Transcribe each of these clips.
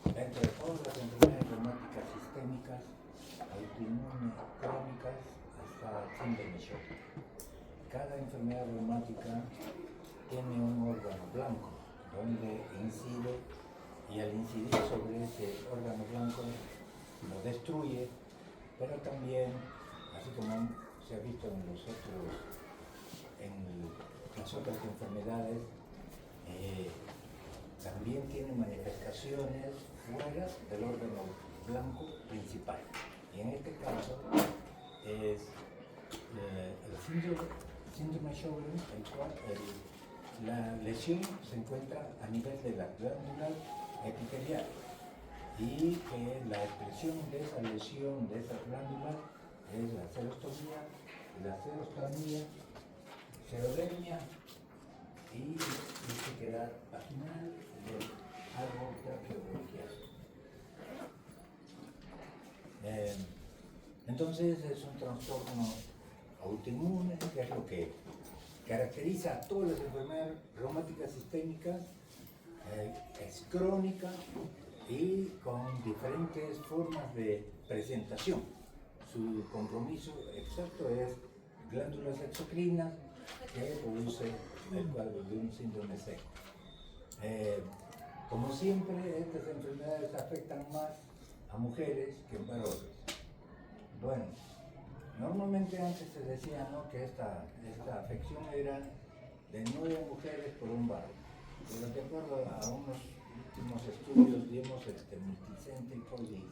Entre todas las enfermedades reumáticas sistémicas, autoinmunes, crónicas, hasta síndrome Sjögren. Cada enfermedad reumática tiene un órgano blanco donde incide, y al incidir sobre ese órgano blanco lo destruye, pero también, así como se ha visto en las otras enfermedades, también tiene manifestaciones fuera del órgano blanco principal. Y en este caso es el síndrome Sjögren, el cual la lesión se encuentra a nivel de la glándula epitelial y que la expresión de esa lesión, de esas glándulas, es la xerostomía, la xerostomía, xerodermia y sequedad vaginal del árbol traqueobronquial. Entonces es un trastorno autoinmune, que es lo que caracteriza a todas las enfermedades reumáticas sistémicas, es crónica y con diferentes formas de presentación. Su compromiso exacto es glándulas exocrinas que produce el cuadro de un síndrome seco. Como siempre, estas enfermedades afectan más a mujeres que en varones. Bueno, normalmente antes se decía, ¿no?, que esta afección era de 9 mujeres por un varón, pero de acuerdo a unos últimos estudios, digamos, multicéntricos y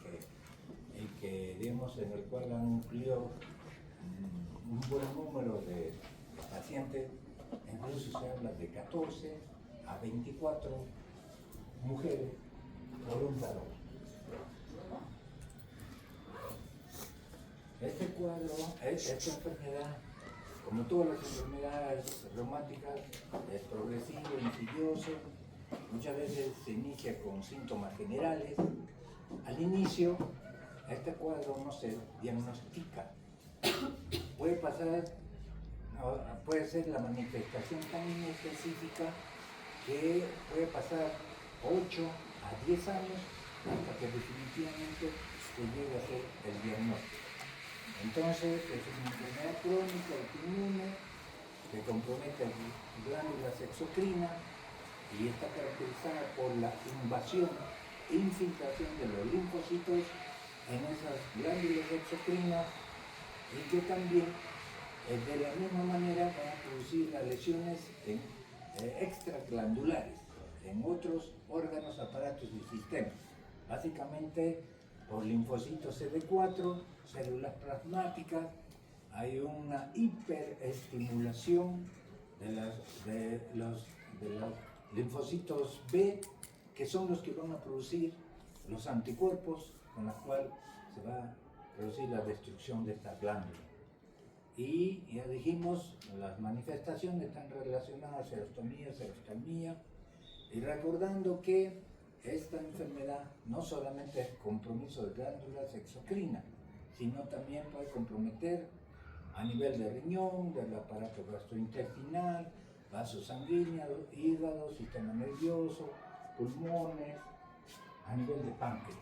que digamos, en el cual han incluido un buen número de pacientes, incluso se habla de 14 a 24 mujeres por un varón. Este cuadro, esta enfermedad, como todas las enfermedades reumáticas, es progresivo, insidioso, muchas veces se inicia con síntomas generales. Al inicio, este cuadro no se diagnostica. Puede ser la manifestación tan inespecífica que puede pasar 8 a 10 años hasta que definitivamente se llegue a hacer el diagnóstico. Entonces, es una enfermedad crónica autoinmune que compromete glándulas exocrinas y está caracterizada por la invasión e infiltración de los linfocitos en esas glándulas exocrinas y que también de la misma manera van a producir las lesiones extraglandulares en otros órganos, aparatos y sistemas. Básicamente por linfocitos CD4, células plasmáticas, hay una hiperestimulación de los linfocitos B, que son los que van a producir los anticuerpos con los cuales se va a producir la destrucción de esta glándula. Y ya dijimos, las manifestaciones están relacionadas a xerostomía, y recordando que esta enfermedad no solamente es compromiso de glándulas exocrinas, sino también puede comprometer a nivel de riñón, del aparato gastrointestinal, vasos sanguíneos, hígado, sistema nervioso, pulmones, a nivel de páncreas.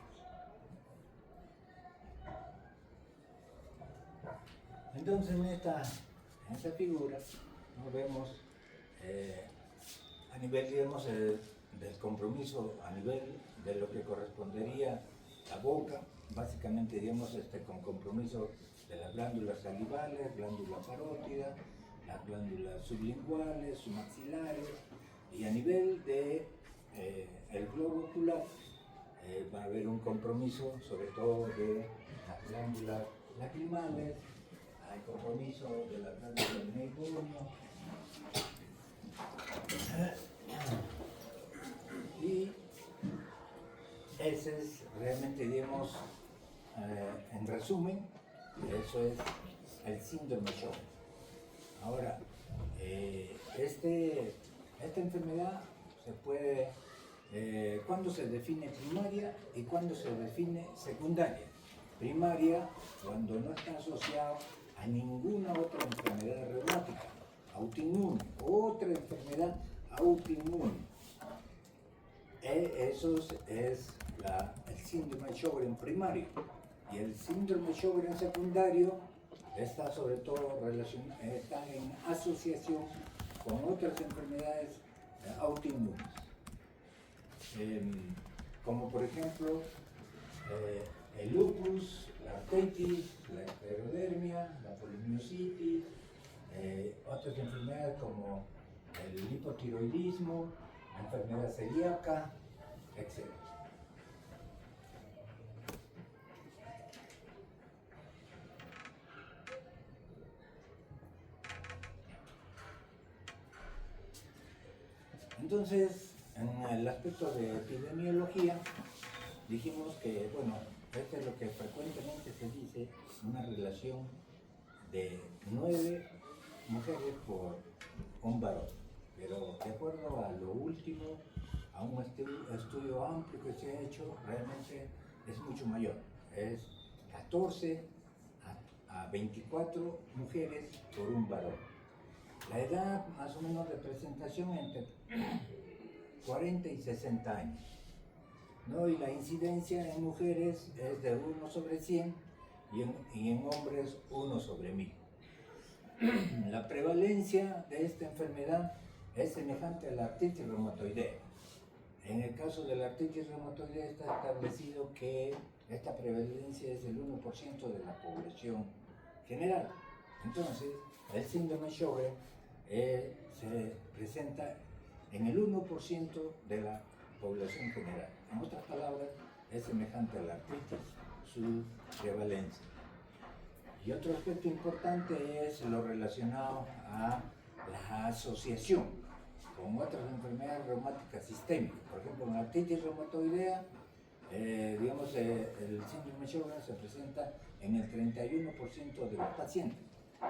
Entonces en esta figura nos vemos a nivel, digamos, del compromiso, a nivel de lo que correspondería a la boca, básicamente, digamos, con compromiso de las glándulas salivales, glándula parótida, las glándulas sublinguales, submaxilares, y a nivel de el globo ocular va a haber un compromiso sobre todo de las glándulas lacrimales, hay compromiso de la glándula del meibomiano, y ese es realmente, digamos, en resumen, eso es el síndrome Sjögren. Ahora, esta enfermedad se puede, ¿cuándo se define primaria y cuándo se define secundaria? Primaria, cuando no está asociado a ninguna otra enfermedad reumática, autoinmune, otra enfermedad autoinmune. Eso es el síndrome de Sjögren primario. Y el síndrome de Sjögren secundario está sobre todo está en asociación con otras enfermedades autoinmunes, como por ejemplo el lupus, la artritis, la esclerodermia, la polimiositis, otras enfermedades como el hipotiroidismo, la enfermedad celíaca, etc. Entonces, en el aspecto de epidemiología, dijimos que, bueno, esto es lo que frecuentemente se dice, una relación de 9 mujeres por un varón. Pero de acuerdo a lo último, a un estudio amplio que se ha hecho, realmente es mucho mayor. Es 14 a 24 mujeres por un varón. La edad más o menos de presentación entre 40 y 60 años. ¿No? Y la incidencia en mujeres es de 1 sobre 100 y en hombres 1 sobre 1000. La prevalencia de esta enfermedad es semejante a la artritis reumatoidea. En el caso de la artritis reumatoidea está establecido que esta prevalencia es del 1% de la población general. Entonces, el síndrome de Sjögren se presenta en el 1% de la población general. En otras palabras, es semejante a la artritis, su prevalencia. Y otro aspecto importante es lo relacionado a la asociación con otras enfermedades reumáticas sistémicas. Por ejemplo, en la artritis reumatoidea, el síndrome de Sjögren se presenta en el 31% de los pacientes,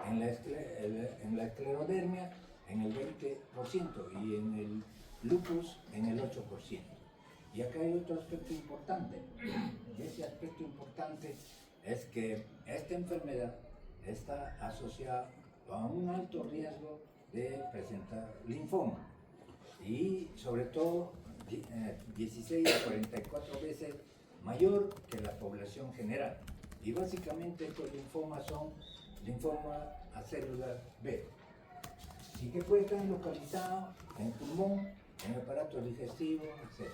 en la esclerodermia en el 20% y en el lupus en el 8%. Y acá hay otro aspecto importante, y ese aspecto importante es que esta enfermedad está asociada a un alto riesgo de presentar linfoma y sobre todo 16 a 44 veces mayor que la población general. Y básicamente estos linfomas son linfomas a células B y que pueden estar localizados en el pulmón, en el aparato digestivo, etc.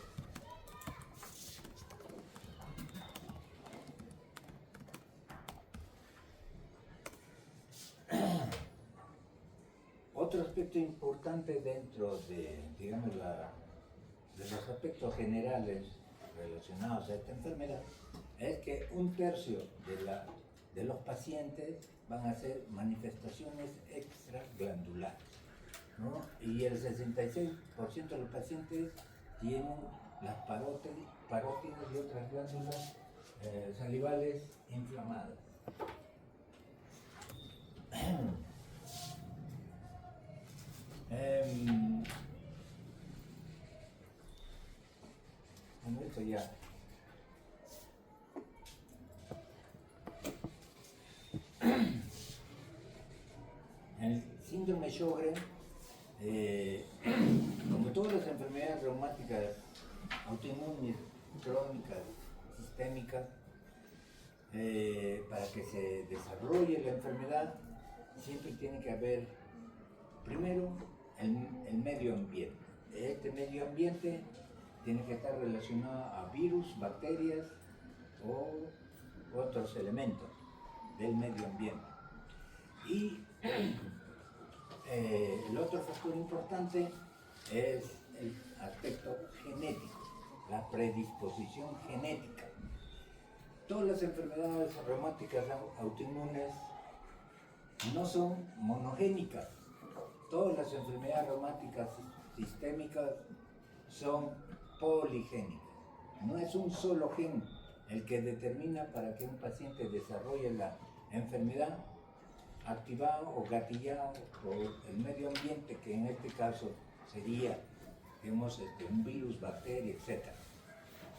Otro aspecto importante dentro de, digamos, de los aspectos generales relacionados a esta enfermedad es que 1/3 de los pacientes van a hacer manifestaciones extraglandulares, ¿no? Y el 66% de los pacientes tienen las parótidas y otras glándulas salivales inflamadas. Bueno, esto ya. El síndrome de Sjögren, como todas las enfermedades reumáticas autoinmunes, crónicas, sistémicas, para que se desarrolle la enfermedad, siempre tiene que haber, primero, el medio ambiente. Este medio ambiente tiene que estar relacionado a virus, bacterias o otros elementos del medio ambiente. Y el otro factor importante es el aspecto genético, la predisposición genética. Todas las enfermedades reumáticas autoinmunes no son monogénicas. Todas las enfermedades reumáticas sistémicas son poligénicas. No es un solo gen el que determina para que un paciente desarrolle la enfermedad, activado o gatillado por el medio ambiente, que en este caso sería, digamos, un virus, bacteria, etc.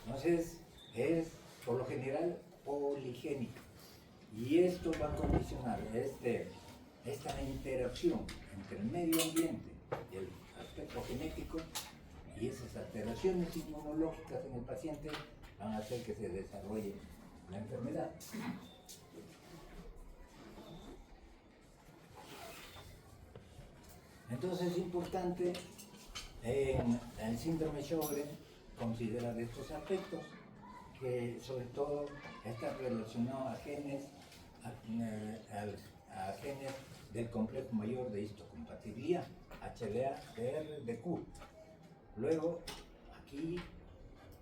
Entonces, es por lo general poligénica. Y esto va a condicionar esta interacción entre el medio ambiente y el aspecto genético, y esas alteraciones inmunológicas en el paciente van a hacer que se desarrolle la enfermedad. Entonces es importante en el síndrome Sjögren considerar estos aspectos que sobre todo están relacionados a genes, a genes del complejo mayor de histocompatibilidad, HLA-DR-DQ. Luego, aquí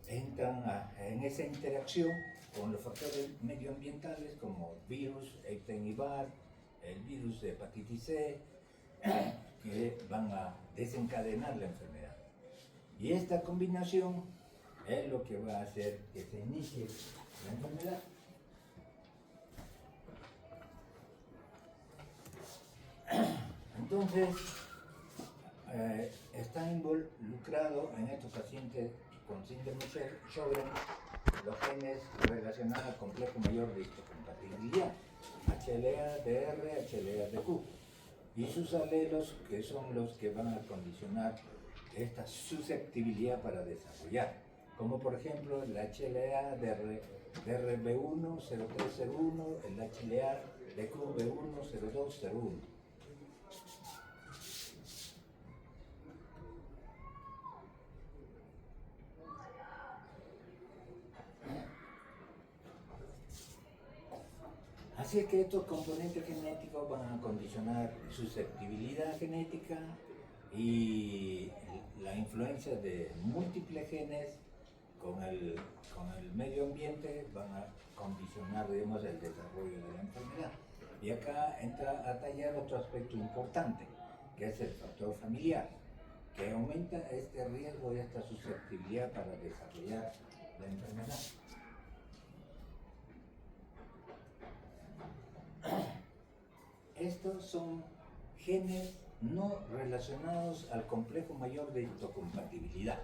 entran en esa interacción con los factores medioambientales como virus, Epstein-Barr, el virus de hepatitis C, que van a desencadenar la enfermedad. Y esta combinación es lo que va a hacer que se inicie la enfermedad. Entonces, está involucrado en estos pacientes con síndrome Sjögren los genes relacionados al complejo mayor de histocompatibilidad, HLA-DR, HLA-DQ, y sus alelos, que son los que van a condicionar esta susceptibilidad para desarrollar, como por ejemplo el HLA-DRB1, 0301, el HLA-DQB1, 0201. Así es que estos componentes genéticos van a condicionar susceptibilidad genética y la influencia de múltiples genes con el medio ambiente van a condicionar, digamos, el desarrollo de la enfermedad. Y acá entra a tallar otro aspecto importante, que es el factor familiar, que aumenta este riesgo y esta susceptibilidad para desarrollar la enfermedad. Estos son genes no relacionados al complejo mayor de histocompatibilidad.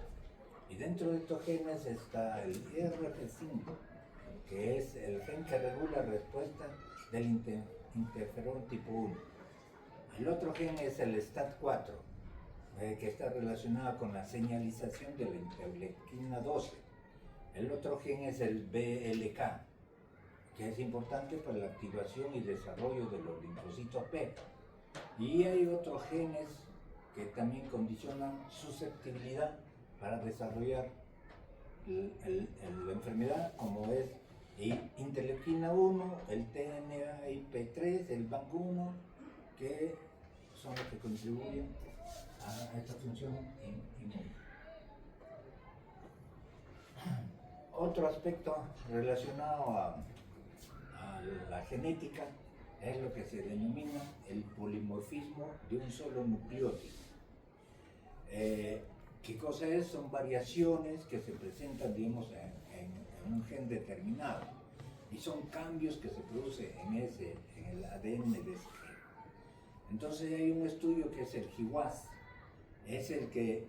Y dentro de estos genes está el IRF5, que es el gen que regula la respuesta del interferón tipo 1. El otro gen es el STAT4, que está relacionado con la señalización de la interleuquina 12. El otro gen es el BLK, que es importante para la activación y desarrollo de los linfocitos P. Y hay otros genes que también condicionan susceptibilidad para desarrollar la enfermedad, como es interleuquina 1, el TNAIP3, el BANG1, que son los que contribuyen a esta función inmune. Otro aspecto relacionado a la genética es lo que se denomina el polimorfismo de un solo nucleótido. ¿Qué cosa es? Son variaciones que se presentan, digamos, en un gen determinado, y son cambios que se producen en el ADN de ese gen. Entonces hay un estudio que es el GWAS, es el que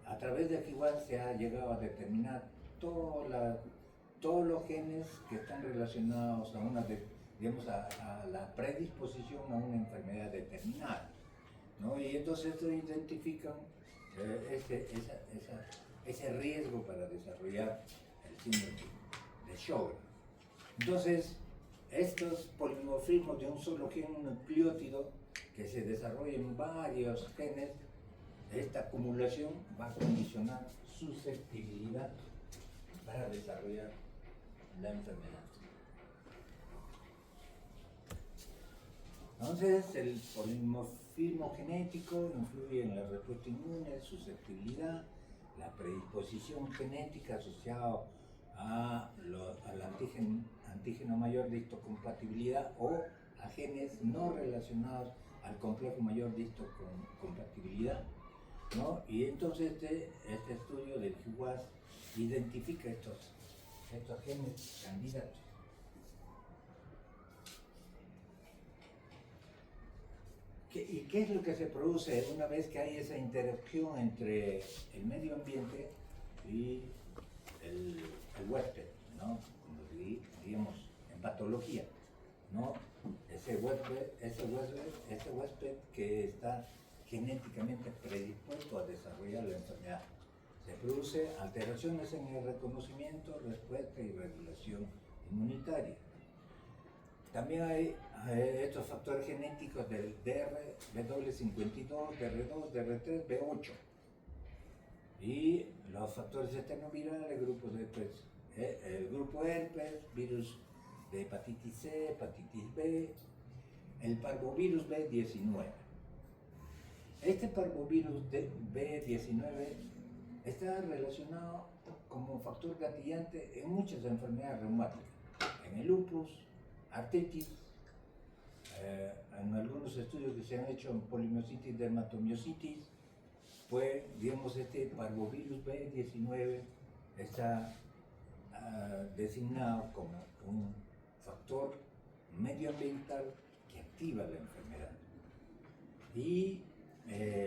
a través del GWAS se ha llegado a determinar todos los genes que están relacionados a la predisposición a una enfermedad determinada, ¿no? Y entonces esto identifican ese riesgo para desarrollar el síndrome de Sjögren. Entonces, estos polimorfismos de un solo gen nucleótido que se desarrollan en varios genes, esta acumulación va a condicionar susceptibilidad para desarrollar la enfermedad. Entonces, el polimorfismo genético influye en la respuesta inmune, susceptibilidad, la predisposición genética asociada al antígeno mayor de histocompatibilidad o a genes no relacionados al complejo mayor de histocompatibilidad, ¿no? Y entonces este estudio del GWAS identifica estos genes candidatos. ¿Y qué es lo que se produce una vez que hay esa interacción entre el medio ambiente y el huésped, ¿no? Como diríamos en patología, ¿no? Ese huésped que está genéticamente predispuesto a desarrollar la enfermedad. Se produce alteraciones en el reconocimiento, respuesta y regulación inmunitaria. También hay estos factores genéticos del DR, W52, DR2, DR3, B8. Y los factores externovirales, grupos de el grupo herpes, virus de hepatitis C, hepatitis B, el parvovirus B19. Este parvovirus B19 está relacionado como factor gatillante en muchas enfermedades reumáticas, en el lupus, artritis, en algunos estudios que se han hecho en polimiositis, dermatomiositis, pues, digamos, este parvovirus B19 está designado como un factor medioambiental que activa la enfermedad. Y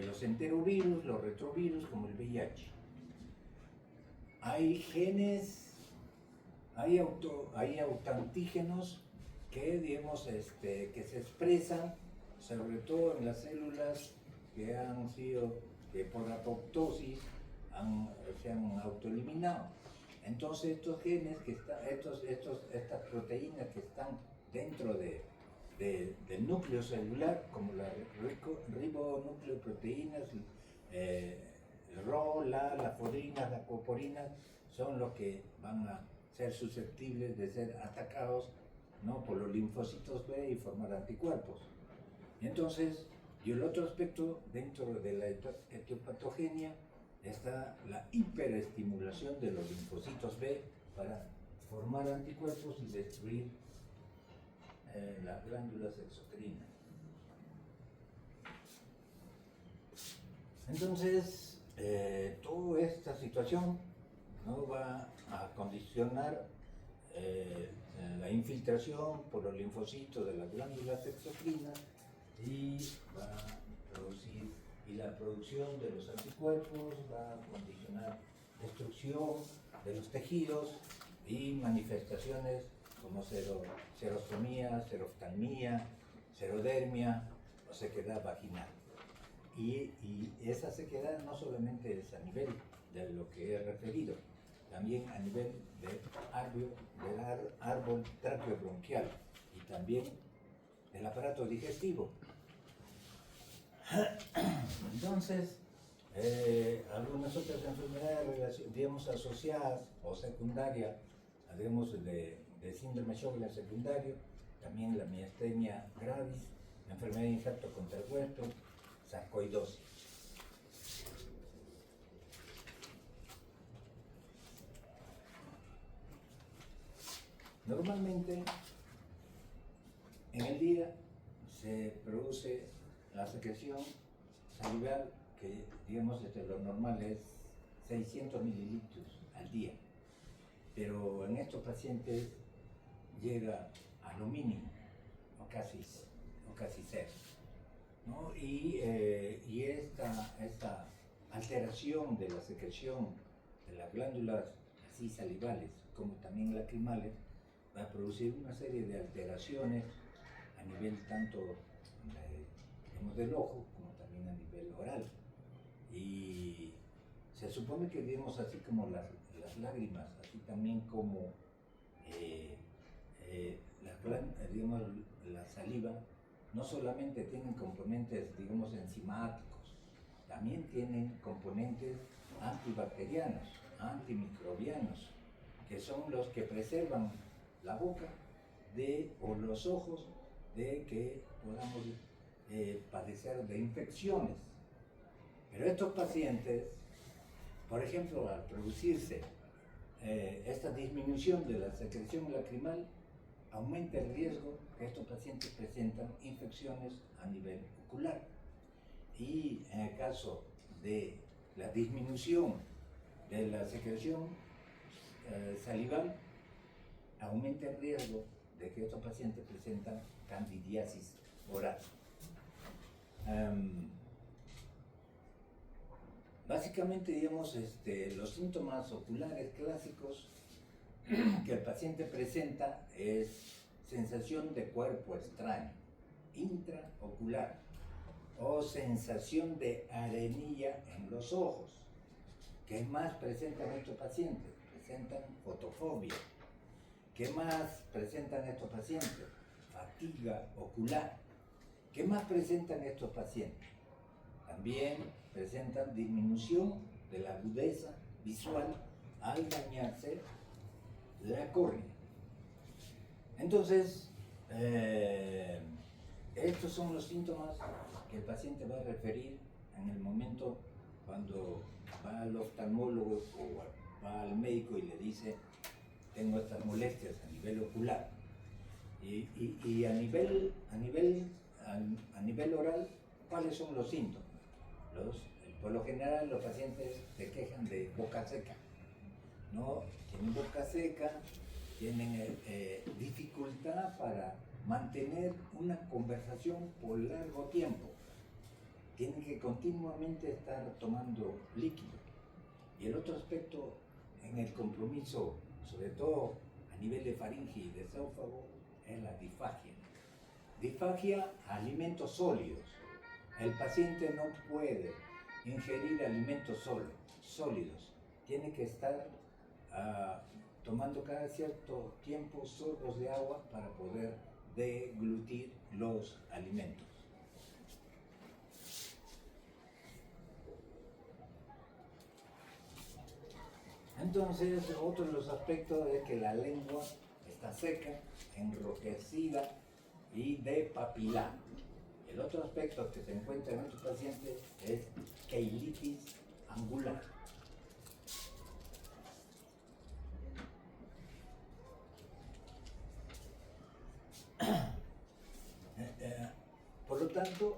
los enterovirus, los retrovirus, como el VIH. Hay genes, hay autoantígenos que, digamos, que se expresan sobre todo en las células que han sido, que por apoptosis se han autoeliminado. Entonces estos genes, estas proteínas que están dentro del núcleo celular, como las ribonucleoproteínas, el RO, las forinas, las coporinas, son los que van a ser susceptibles de ser atacados, ¿no?, por los linfocitos B y formar anticuerpos. Y entonces, y el otro aspecto dentro de la etiopatogenia está la hiperestimulación de los linfocitos B para formar anticuerpos y destruir las glándulas exocrinas. Entonces, toda esta situación, ¿no?, va a condicionar la infiltración por los linfocitos de las glándulas exocrinas y va a producir, y la producción de los anticuerpos va a condicionar destrucción de los tejidos y manifestaciones como serostomía, seroftalmía, serodermia o sequedad vaginal. Y esa sequedad no solamente es a nivel de lo que he referido, también a nivel del árbol tráqueo-bronquial y también del aparato digestivo. Entonces, algunas otras enfermedades, digamos, asociadas o secundarias, digamos, de síndrome Sjögren secundario, también la miastenia gravis, la enfermedad de infarto contra el hueso, sarcoidosis. Normalmente, en el día se produce la secreción salival, que, digamos, lo normal es 600 mililitros al día, pero en estos pacientes llega a lo mínimo, o casi cero, ¿no? Y esta alteración de la secreción de las glándulas así salivales como también lacrimales va a producir una serie de alteraciones a nivel tanto del ojo como también a nivel oral. Y se supone que, digamos, así como las lágrimas, así también como digamos, la saliva, no solamente tienen componentes, digamos, enzimáticos, también tienen componentes antibacterianos, antimicrobianos, que son los que preservan la boca o los ojos de que podamos padecer de infecciones. Pero estos pacientes, por ejemplo, al producirse esta disminución de la secreción lacrimal, aumenta el riesgo que estos pacientes presentan infecciones a nivel ocular. Y en el caso de la disminución de la secreción salival, aumenta el riesgo de que estos pacientes presentan candidiasis oral. Básicamente, digamos, los síntomas oculares clásicos que el paciente presenta es sensación de cuerpo extraño, intraocular, o sensación de arenilla en los ojos, ¿Qué más presentan estos pacientes? Presentan fotofobia. ¿Qué más presentan estos pacientes? Fatiga ocular. ¿Qué más presentan estos pacientes? También presentan disminución de la agudeza visual al dañarse la córnea. Entonces, estos son los síntomas que el paciente va a referir en el momento cuando va al oftalmólogo o va al médico y le dice: tengo estas molestias a nivel ocular. Y a nivel oral, ¿cuáles son los síntomas? Por lo general los pacientes se quejan de boca seca, ¿no? Tienen boca seca, tienen dificultad para mantener una conversación por largo tiempo, tienen que continuamente estar tomando líquido. Y el otro aspecto en el compromiso, sobre todo a nivel de faringe y de esófago, es la disfagia. Disfagia a alimentos sólidos. El paciente no puede ingerir alimentos sólidos. Tiene que estar tomando cada cierto tiempo sorbos de agua para poder deglutir los alimentos. Entonces, otro de los aspectos es que la lengua está seca, enrojecida y depapilada. El otro aspecto que se encuentra en estos pacientes es queilitis angular. Por lo tanto,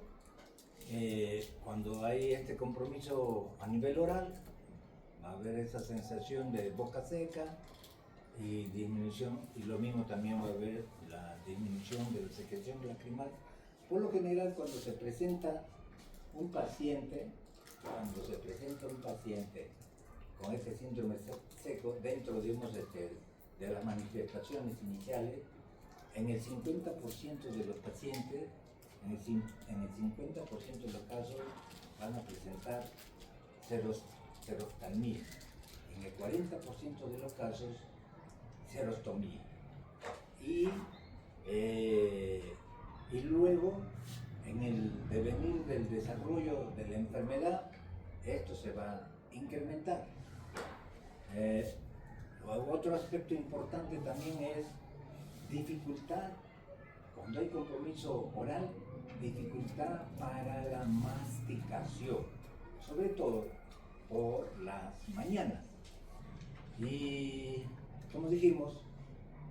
cuando hay este compromiso a nivel oral, va a haber esa sensación de boca seca y disminución, y lo mismo también va a haber la disminución de la secreción lacrimal. Por lo general, cuando se presenta un paciente con este síndrome seco, dentro de las manifestaciones iniciales, en el 50% de los pacientes, en el 50% de los casos, van a presentar seroftalmia. En el 40% de los casos, serostomía. Y luego, en el devenir del desarrollo de la enfermedad, esto se va a incrementar. Otro aspecto importante también es dificultad, cuando hay compromiso oral, dificultad para la masticación, sobre todo por las mañanas. Y, como dijimos,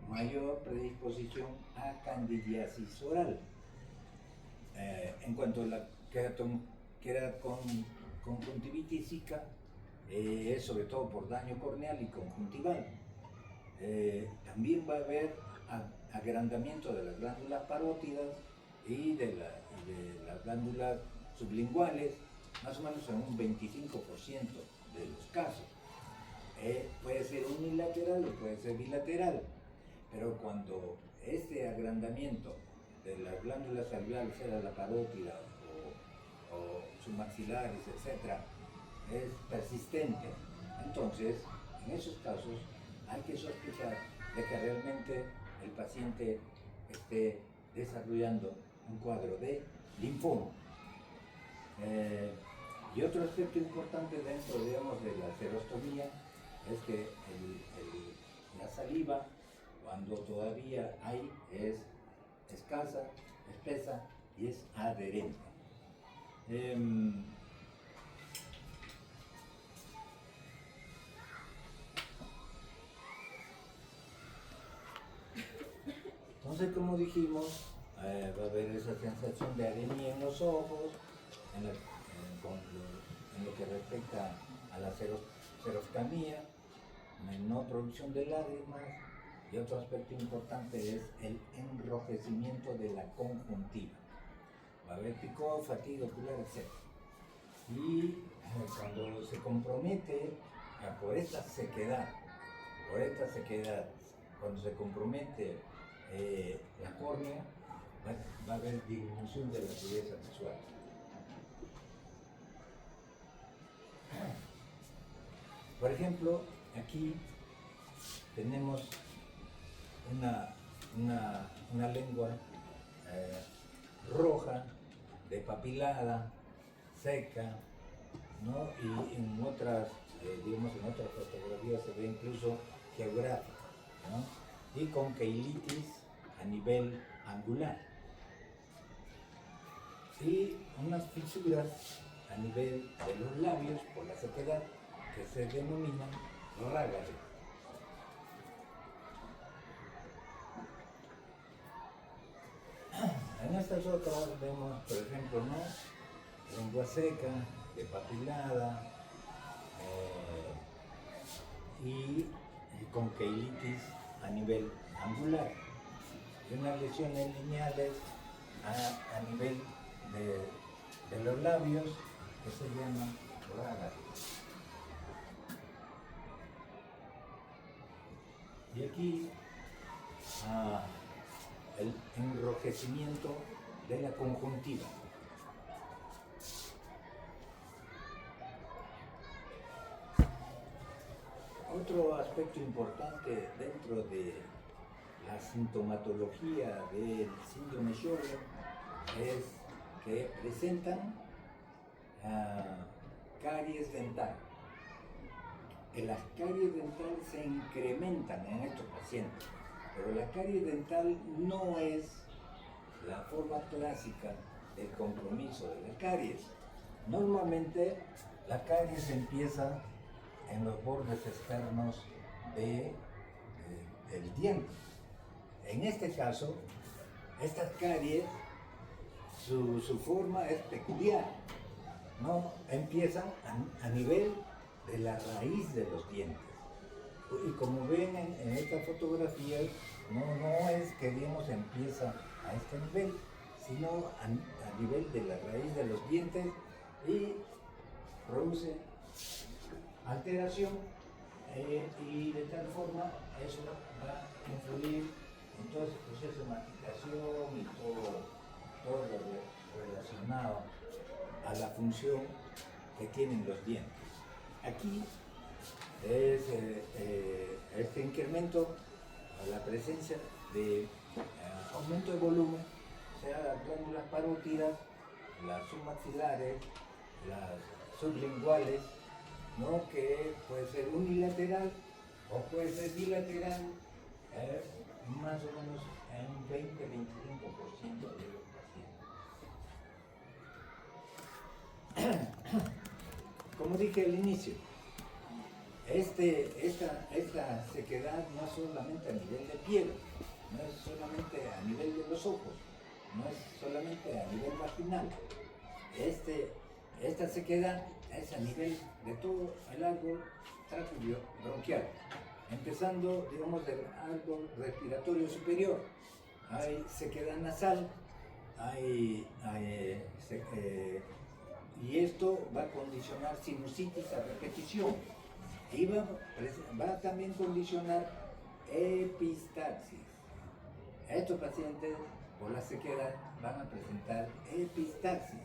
mayor predisposición a candidiasis oral. En cuanto a la conjuntivitis zika, es sobre todo por daño corneal y conjuntival. También va a haber agrandamiento de las glándulas parótidas y de las glándulas sublinguales, más o menos en un 25% de los casos. Puede ser unilateral o puede ser bilateral, pero cuando este agrandamiento de las glándulas alveolares, sea la parótida o submaxilares, etc., es persistente, entonces en esos casos hay que sospechar de que realmente el paciente esté desarrollando un cuadro de linfoma. Y otro aspecto importante dentro, digamos, de la serostomía es que la saliva, cuando todavía hay, es escasa, espesa y es adherente. Entonces, como dijimos, va a haber esa sensación de anemia en los ojos, en lo que respecta a la seroftalmia, menor producción de lágrimas, y otro aspecto importante es el enrojecimiento de la conjuntiva. Va a haber picor, fatiga ocular, etc. Y cuando se compromete por esta sequedad, cuando se compromete la córnea, va a haber disminución de la agudeza visual. Por ejemplo, aquí tenemos una lengua roja, despapilada, seca, ¿no? Y en otras, digamos, en otras fotografías se ve incluso geográfica, ¿no? Y con keilitis a nivel angular. Y unas fisuras a nivel de los labios por la sequedad que se denominan rágade. En estas otras vemos, por ejemplo, ¿no? Lengua seca, despapilada y con keilitis a nivel angular. Y unas lesiones lineales a nivel de los labios que se llaman rágade. Y aquí el enrojecimiento de la conjuntiva. Otro aspecto importante dentro de la sintomatología del síndrome Sjögren es que presentan caries dental. Las caries dentales se incrementan en estos pacientes, pero la caries dental no es la forma clásica del compromiso de la caries. Normalmente la caries empieza en los bordes externos del diente. En este caso, estas caries, su forma es peculiar, ¿no? Empiezan a nivel de la raíz de los dientes. Y como ven en esta fotografía, no es que digamos empieza a este nivel, sino a nivel de la raíz de los dientes y produce alteración y de tal forma eso va a influir en todo ese proceso de masticación y todo lo relacionado a la función que tienen los dientes. Aquí es este incremento a la presencia de aumento de volumen, o sea, las glándulas parótidas, las submaxilares, las sublinguales, ¿no? Que puede ser unilateral o puede ser bilateral, más o menos en un 20-25% de los pacientes. Como dije al inicio, esta sequedad no es solamente a nivel de piel, no es solamente a nivel de los ojos, no es solamente a nivel vaginal. Esta sequedad es a nivel de todo el árbol tráqueo bronquial, empezando, digamos, del árbol respiratorio superior. Hay sequedad nasal, y esto va a condicionar sinusitis a repetición. Y va a también condicionar epistaxis. Estos pacientes por la sequedad van a presentar epistaxis.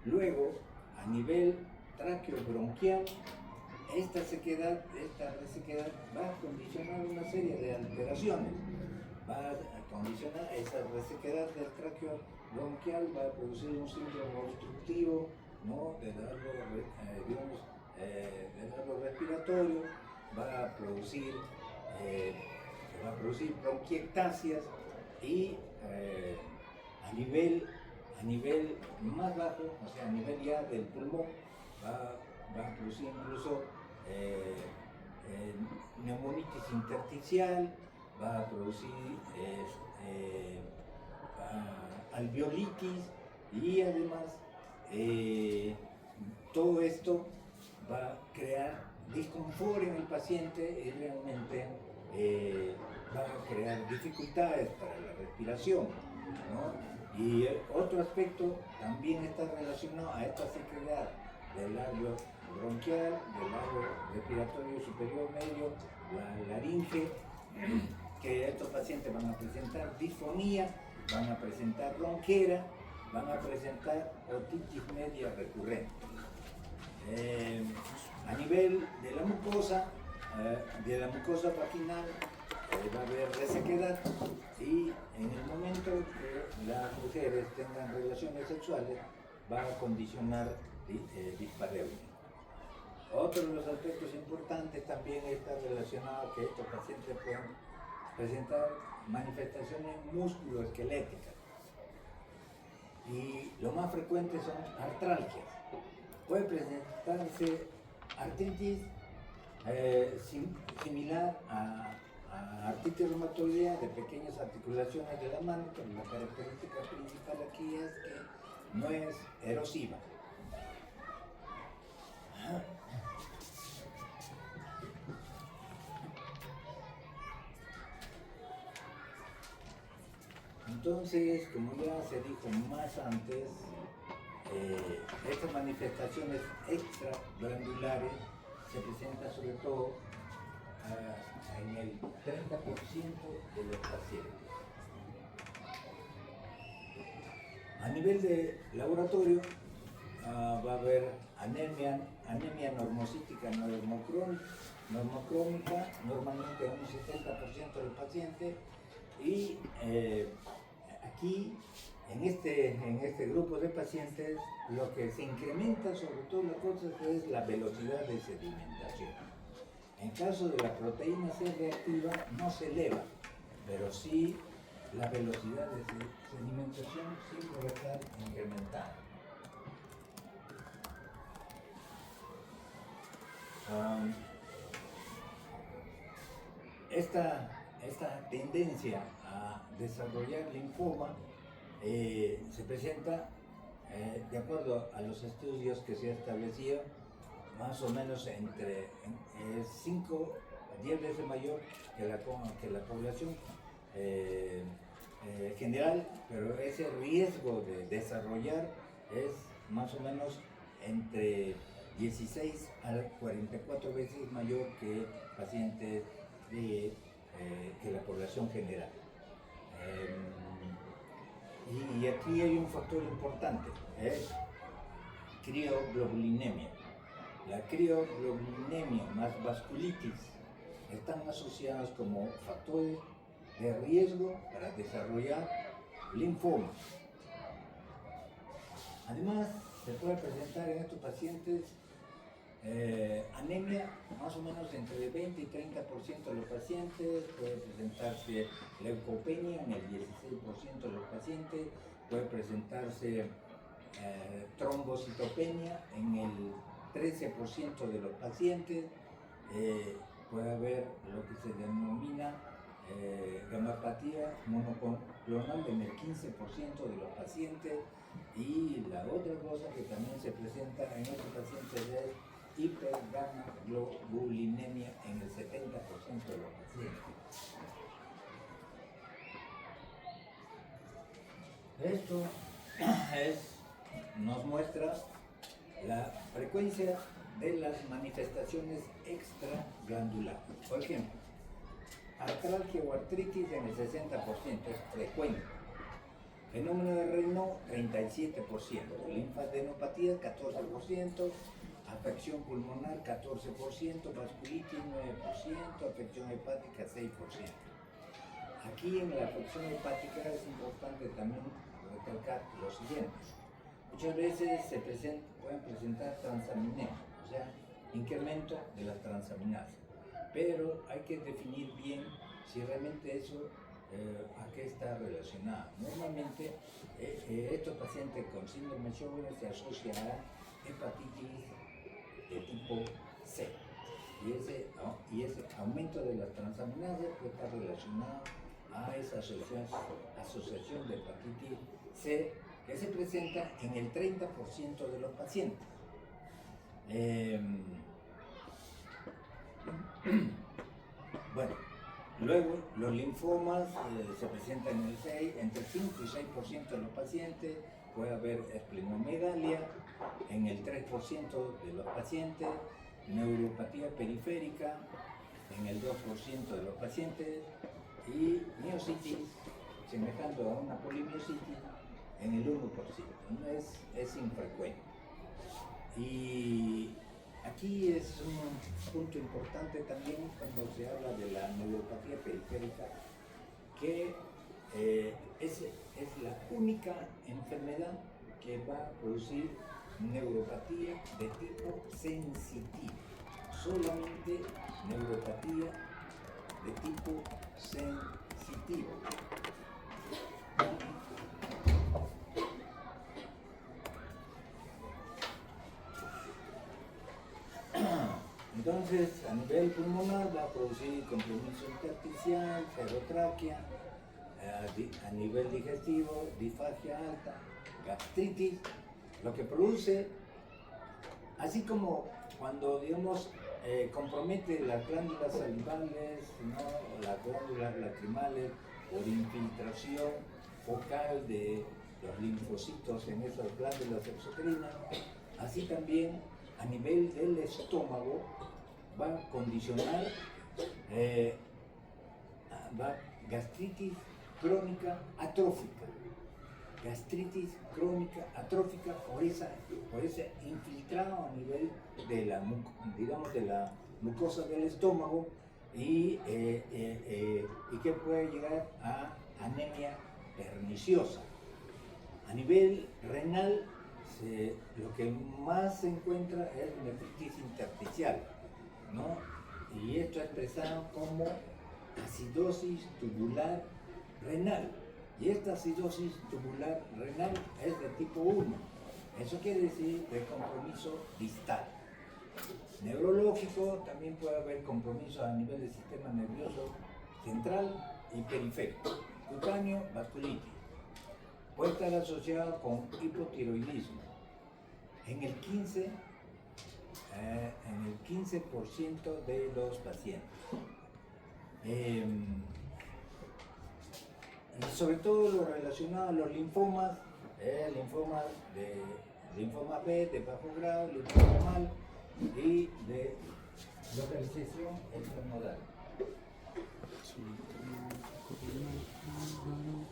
Luego, a nivel tráqueo-bronquial, esta resequedad va a condicionar una serie de alteraciones. Va a condicionar esa resequedad del tráqueo bronquial, va a producir un síndrome obstructivo, ¿no? del árbol respiratorio, va a producir bronquiectasias y a nivel más bajo, o sea, a nivel ya del pulmón, va a producir incluso neumonitis intersticial, va a producir alveolitis y además todo esto va a crear disconfort en el paciente y realmente va a crear dificultades para la respiración, ¿no? Y otro aspecto también está relacionado a esta sequedad del labio bronquial, del labio respiratorio superior medio, la laringe, que estos pacientes van a presentar disfonía, van a presentar ronquera, van a presentar otitis media recurrente. A nivel de la mucosa vaginal, va a haber resequedad y en el momento que las mujeres tengan relaciones sexuales va a condicionar dispareunia. Otro de los aspectos importantes también está relacionado a que estos pacientes pueden presentar manifestaciones musculoesqueléticas y lo más frecuente son artralgias. Puede presentarse artritis similar a artritis reumatoidea de pequeñas articulaciones de la mano, pero la característica principal aquí es que no es erosiva. Entonces, como ya se dijo más antes, estas manifestaciones extraglandulares se presentan sobre todo en el 30% de los pacientes. A nivel de laboratorio, va a haber anemia normocítica normocrómica, normalmente en un 70% del paciente, y aquí, en este grupo de pacientes, lo que se incrementa sobre todo las cosas es la velocidad de sedimentación. En caso de la proteína C reactiva no se eleva, pero sí la velocidad de sedimentación siempre va a estar incrementada. Esta tendencia a desarrollar linfoma se presenta, de acuerdo a los estudios que se han establecido, más o menos entre 5 a 10 veces mayor que la población general, pero ese riesgo de desarrollar es más o menos entre 16 a 44 veces mayor que pacientes que la población general. Y aquí hay un factor importante, es crioglobulinemia. La crioglobulinemia más vasculitis están asociadas como factores de riesgo para desarrollar linfoma. Además, se puede presentar en estos pacientes anemia más o menos entre 20 y 30% de los pacientes, puede presentarse leucopenia en el 16% de los pacientes, puede presentarse trombocitopenia en el 13% de los pacientes, puede haber lo que se denomina gamapatía monoclonal en el 15% de los pacientes, y la otra cosa que también se presenta en estos pacientes es hipergamaglobulinemia en el 70% de los pacientes. Esto nos muestra la frecuencia de las manifestaciones extraglandulares. Por ejemplo, artralgia o artritis en el 60% es frecuente. Fenómeno de Raynaud, 37%. Linfadenopatía, 14%. Afección pulmonar, 14%. Vasculitis, 9%. Afección hepática, 6%. Aquí en la afección hepática es importante también recalcar lo siguiente. Muchas veces pueden presentar transaminemias, o sea, incremento de las transaminasas. Pero hay que definir bien si realmente eso a qué está relacionado. Normalmente estos pacientes con síndrome de Sjögren se asocian a hepatitis de tipo C. Y ese aumento de las transaminasas puede estar relacionado a esa asociación de hepatitis C que se presenta en el 30% de los pacientes. Bueno, luego los linfomas se presentan entre 5 y 6% de los pacientes, puede haber esplenomegalia en el 3% de los pacientes, neuropatía periférica en el 2% de los pacientes y miositis, semejando a una polimiositis, en el 1%. No es infrecuente. Y Aquí es un punto importante también cuando se habla de la neuropatía periférica, que es la única enfermedad que va a producir neuropatía de tipo sensitivo. Solamente neuropatía de tipo sensitivo. Entonces, a nivel pulmonar va a producir compromiso intersticial, ferrotraquea, a nivel digestivo, disfagia alta, gastritis, lo que produce, así como cuando, digamos, compromete las glándulas salivales, ¿no? Las glándulas lacrimales, por infiltración focal de los linfocitos en esas glándulas exocrinas, así también a nivel del estómago va a condicionar gastritis crónica atrófica. Gastritis crónica atrófica por ese infiltrado a nivel de la, digamos, de la mucosa del estómago y que puede llegar a anemia perniciosa. A nivel renal, lo que más se encuentra es nefritis intersticial, ¿no? Y esto expresado como acidosis tubular renal. Y esta acidosis tubular renal es de tipo 1. Eso quiere decir de compromiso distal. Neurológico, también puede haber compromiso a nivel del sistema nervioso central y periférico. Cutáneo, vasculitis. Puede estar asociado con hipotiroidismo. En el 15% de los pacientes. Sobre todo lo relacionado a los linfomas, linfoma B de bajo grado, linfoma mal y de localización extranodal.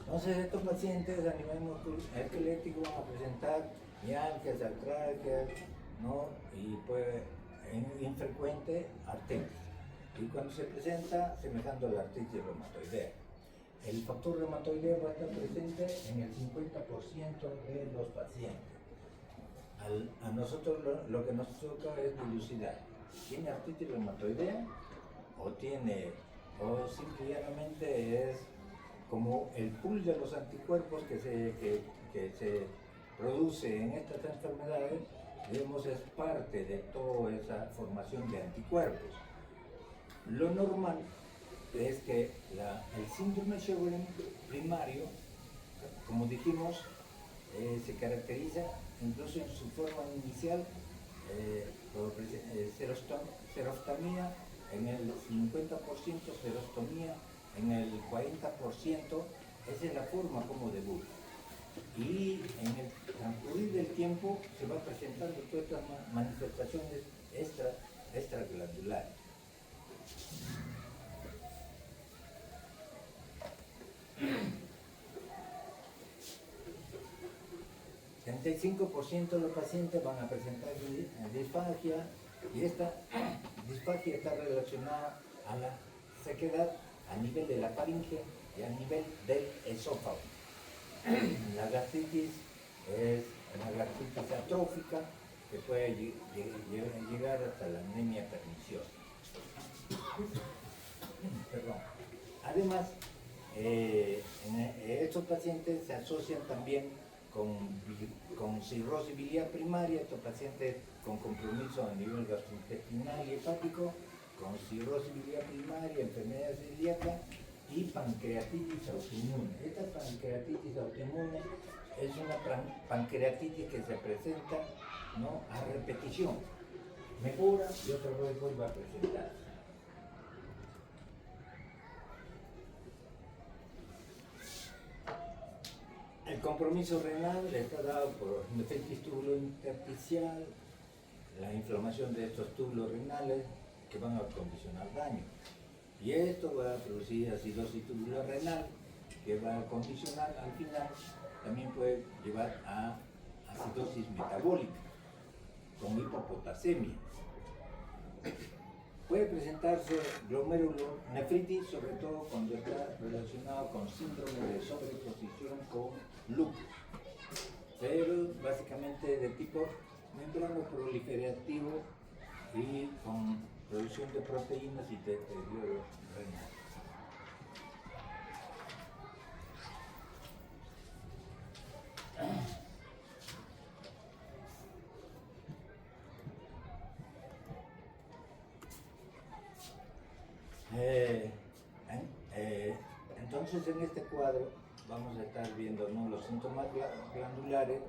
Entonces estos pacientes a nivel musculoesquelético van a presentar mialgias, artralgias, ¿no? Y puede, infrecuente, artritis. Y cuando se presenta, semejando a la artritis reumatoidea. El factor reumatoideo va a estar presente en el 50% de los pacientes. A nosotros lo que nos toca es dilucidar. ¿Tiene artritis reumatoidea? O simplemente es como el pool de los anticuerpos que se produce en estas enfermedades, digamos, es parte de toda esa formación de anticuerpos. Lo normal es que el síndrome Sjögren primario, como dijimos, se caracteriza incluso en su forma inicial por serostomía en el 50%, serostomía en el 40%, esa es la forma como debuta. Y en el transcurrir del tiempo se va presentando todas estas manifestaciones extraglandulares. El 35% de los pacientes van a presentar disfagia, y esta disfagia está relacionada a la sequedad a nivel de la faringe y a nivel del esófago. La gastritis es una gastritis atrófica que puede llegar hasta la anemia perniciosa. Perdón. Además, estos pacientes se asocian también con cirrosis biliar primaria, estos pacientes con compromiso a nivel gastrointestinal y hepático, con cirrosis biliar primaria, enfermedad celíaca y pancreatitis autoinmune. Esta pancreatitis autoinmune es una pancreatitis que se presenta, ¿no?, a repetición. Mejora y otra vez vuelve a presentarse. El compromiso renal está dado por nefritis tubulointersticial, la inflamación de estos túbulos renales que van a condicionar daño. Y esto va a producir acidosis tubular renal, que va a condicionar al final, también puede llevar a acidosis metabólica, con hipopotasemia. Puede presentarse glomerulonefritis, sobre todo cuando está relacionado con síndrome de sobreposición con lupus, pero básicamente de tipo membrano proliferativo y con producción de proteínas y deterioro renal. Entonces en este cuadro vamos a estar viendo, ¿no?, los síntomas glandulares,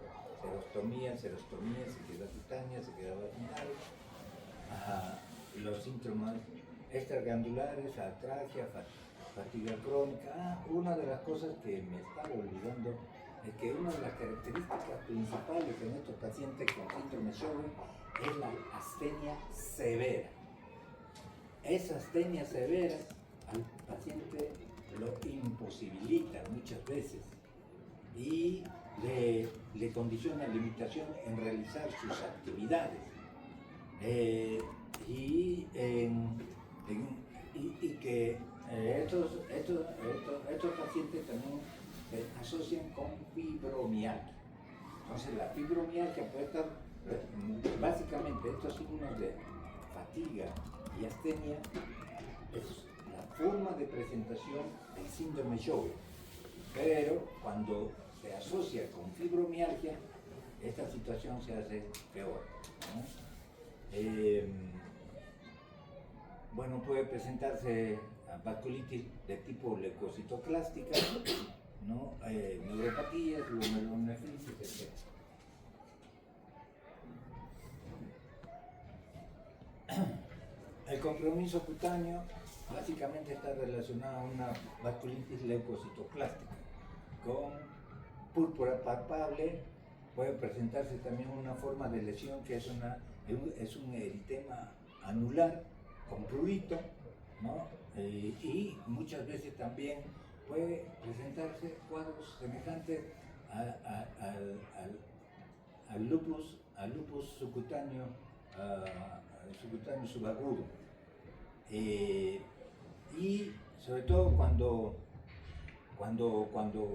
serostomía, sequedad cutánea, sequedad vaginal, los síntomas extraglandulares, atrachia, fatiga crónica. Una de las cosas que me estaba olvidando es que una de las características principales en estos pacientes con síndrome Sjögren es la astenia severa. Esa astenia severa al paciente lo imposibilita muchas veces y le condiciona limitación en realizar sus actividades. Y que estos pacientes también se asocian con fibromialgia. Entonces la fibromialgia puede estar, básicamente estos signos de fatiga y astenia es la forma de presentación del síndrome Sjögren, pero cuando se asocia con fibromialgia, esta situación se hace peor, ¿no? Bueno, puede presentarse vasculitis de tipo leucocitoclástica, ¿no? Neuropatías, glomerulonefritis, etc. El compromiso cutáneo básicamente está relacionado a una vasculitis leucocitoclástica con púrpura palpable. Puede presentarse también una forma de lesión que es un eritema anular con prurito, ¿no? Y muchas veces también puede presentarse cuadros semejantes al lupus subcutáneo, subcutáneo subagudo. Y sobre todo cuando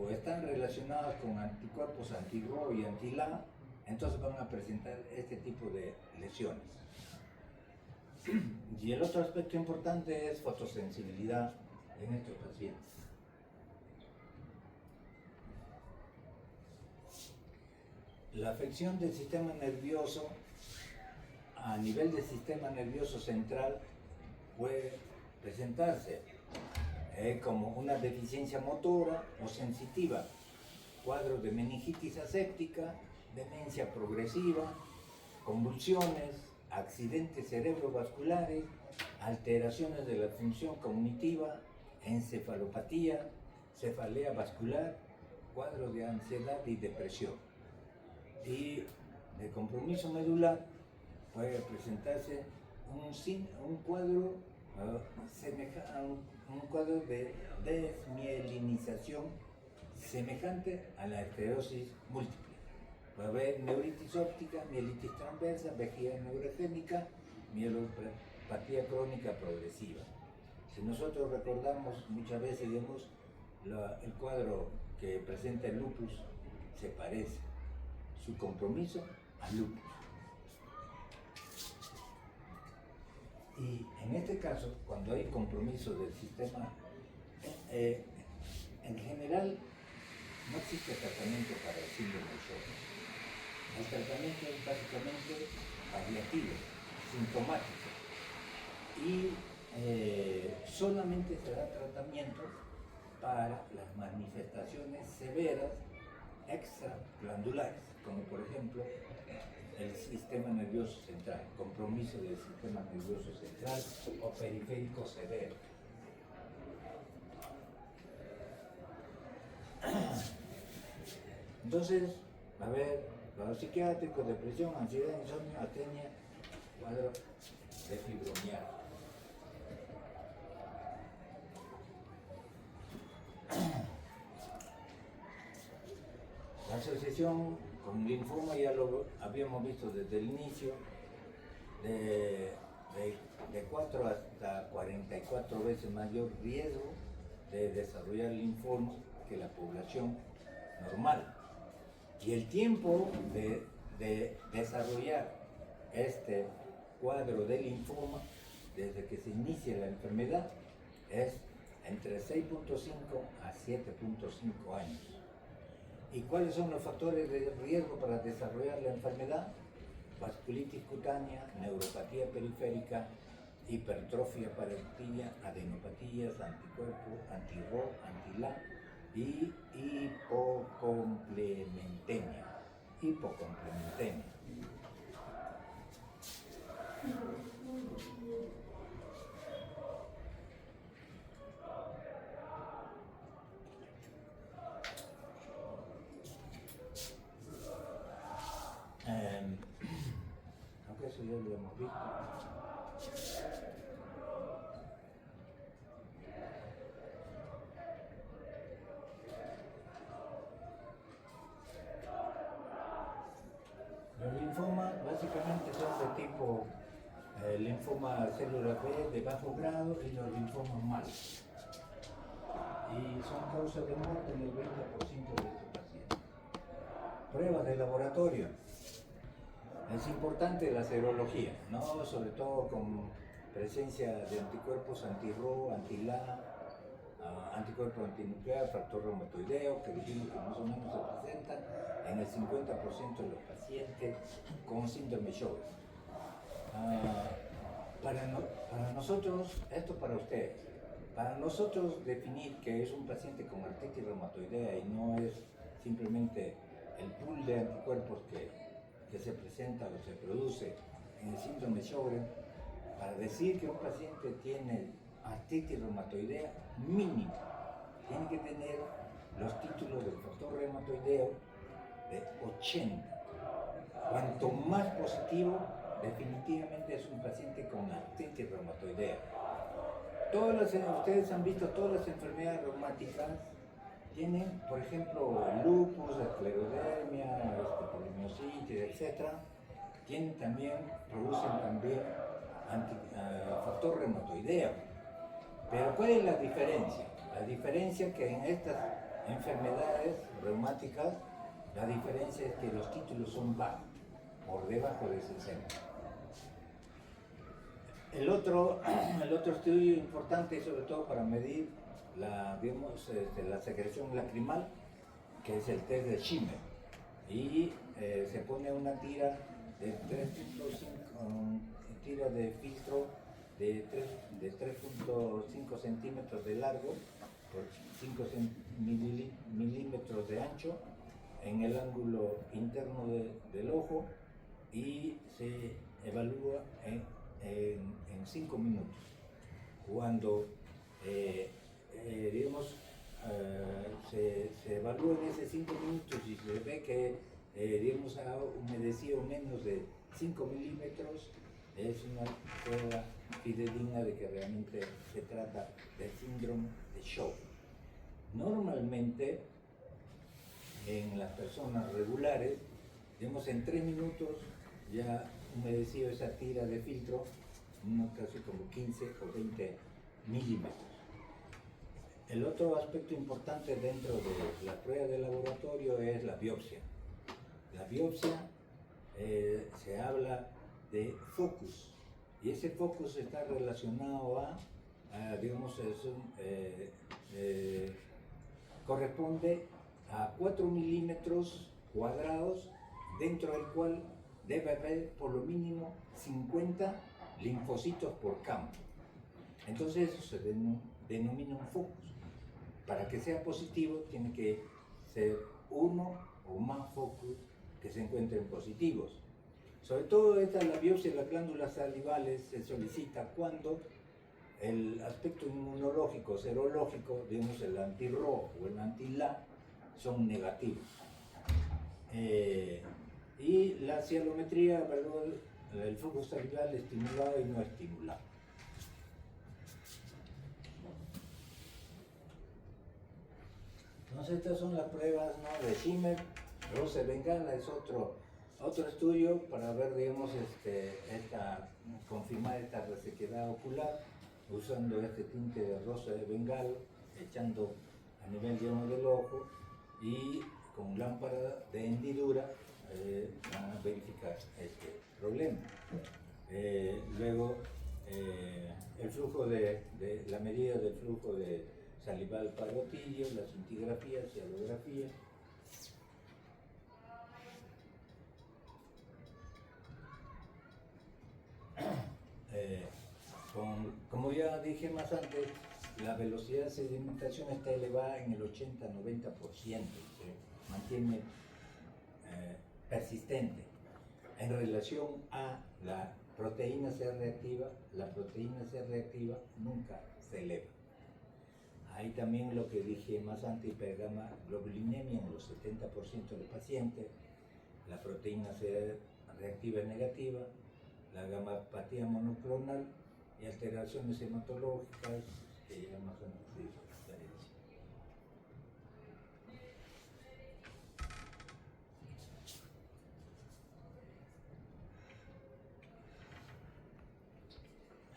están relacionadas con anticuerpos anti-RO y anti-LA, entonces van a presentar este tipo de lesiones. Y el otro aspecto importante es fotosensibilidad en estos pacientes. La afección del sistema nervioso a nivel del sistema nervioso central puede presentarse como una deficiencia motora o sensitiva, cuadros de meningitis aséptica, demencia progresiva, convulsiones, accidentes cerebrovasculares, alteraciones de la función cognitiva, encefalopatía, cefalea vascular, cuadros de ansiedad y depresión. Y de compromiso medular puede presentarse un cuadro un cuadro de desmielinización semejante a la esclerosis múltiple. Puede haber neuritis óptica, mielitis transversa, vejiga neurogénica, mielopatía crónica progresiva. Si nosotros recordamos muchas veces, digamos, el cuadro que presenta el lupus se parece su compromiso al lupus. Y en este caso, cuando hay compromiso del sistema, en general no existe tratamiento para el síndrome de Sjögren. El tratamiento es básicamente paliativo, sintomático, y solamente se da tratamiento para las manifestaciones severas extraglandulares, como por ejemplo el sistema nervioso central, compromiso del sistema nervioso central o periférico severo. Entonces, va a haber cuadro psiquiátrico, depresión, ansiedad, insomnio, astenia, cuadro de fibromialgia. La asociación con linfoma ya lo habíamos visto desde el inicio, de de 4 hasta 44 veces mayor riesgo de desarrollar linfoma que la población normal. Y el tiempo de desarrollar este cuadro de linfoma, desde que se inicia la enfermedad, es entre 6.5 a 7.5 años. ¿Y cuáles son los factores de riesgo para desarrollar la enfermedad? Vasculitis cutánea, neuropatía periférica, hipertrofia parenquilla, adenopatías, anticuerpo, anti-RO, anti-LA y hipocomplementemia. Aunque eso ya lo hemos visto. Los linfomas básicamente son de tipo linfoma célula B de bajo grado y los linfomas malos. Y son causa de muerte en el 20% de estos pacientes. Pruebas de laboratorio. Es importante la serología, ¿no? Sobre todo con presencia de anticuerpos anti-RO, anti-LA, anticuerpo antinuclear, factor reumatoideo, que dijimos que más o menos se presentan en el 50% de los pacientes con síndrome Sjögren. Para nosotros, esto para ustedes, para nosotros definir que es un paciente con artritis reumatoidea y no es simplemente el pool de anticuerpos que se presenta o se produce en el síndrome Sjögren, para decir que un paciente tiene artritis reumatoidea, mínimo tiene que tener los títulos del factor reumatoideo de 80. Cuanto más positivo, definitivamente es un paciente con artritis reumatoidea. Ustedes han visto todas las enfermedades reumáticas tienen, por ejemplo, lupus, esclerodermia, polimiositis, etc. Producen también factor reumatoideo. Pero ¿cuál es la diferencia? La diferencia es que en estas enfermedades reumáticas, la diferencia es que los títulos son bajos, por debajo de 60. El otro estudio importante, sobre todo para medir la secreción lacrimal, que es el test de Schimmer, y se pone una tira de 3.5, tira de filtro de 3.5 centímetros de largo por 5 milímetros de ancho en el ángulo interno del ojo, y se evalúa en 5 minutos. Cuando se evalúa en esos 5 minutos y se ve que ha humedecido menos de 5 milímetros, es una prueba fidedigna de que realmente se trata del síndrome de Sjögren. Normalmente, en las personas regulares, en 3 minutos ya humedecido esa tira de filtro, casi como 15 o 20 milímetros. El otro aspecto importante dentro de la prueba de laboratorio es la biopsia. La biopsia se habla de focus, y ese focus está relacionado corresponde a 4 milímetros cuadrados, dentro del cual debe haber por lo mínimo 50 linfocitos por campo. Entonces eso se denomina un focus. Para que sea positivo tiene que ser uno o más focus que se encuentren positivos. Sobre todo la biopsia de las glándulas salivales se solicita cuando el aspecto inmunológico, serológico, el anti-RO o el anti-LA, son negativos. Y la cialometría evalúa el flujo salival estimulado y no estimulado. Entonces estas son las pruebas, ¿no?, de Schimmer. Rose Bengala es otro Otro estudio para ver, digamos, confirmar esta resequedad ocular usando este tinte de rosa de bengalo, echando a nivel, digamos, del ojo y con lámpara de hendidura van a verificar este problema. Luego, el flujo la medida del flujo de salival parotillo, la cintigrafía, cialografía. Como ya dije más antes, la velocidad de sedimentación está elevada en el 80-90%, se mantiene persistente en relación a la proteína C reactiva. La proteína C reactiva nunca se eleva. Hay también lo que dije más antes, hipergamma globulinemia en los 70% de los pacientes. La proteína C reactiva es negativa, la gamapatía monoclonal y alteraciones hematológicas que ya más o menos se diferencian.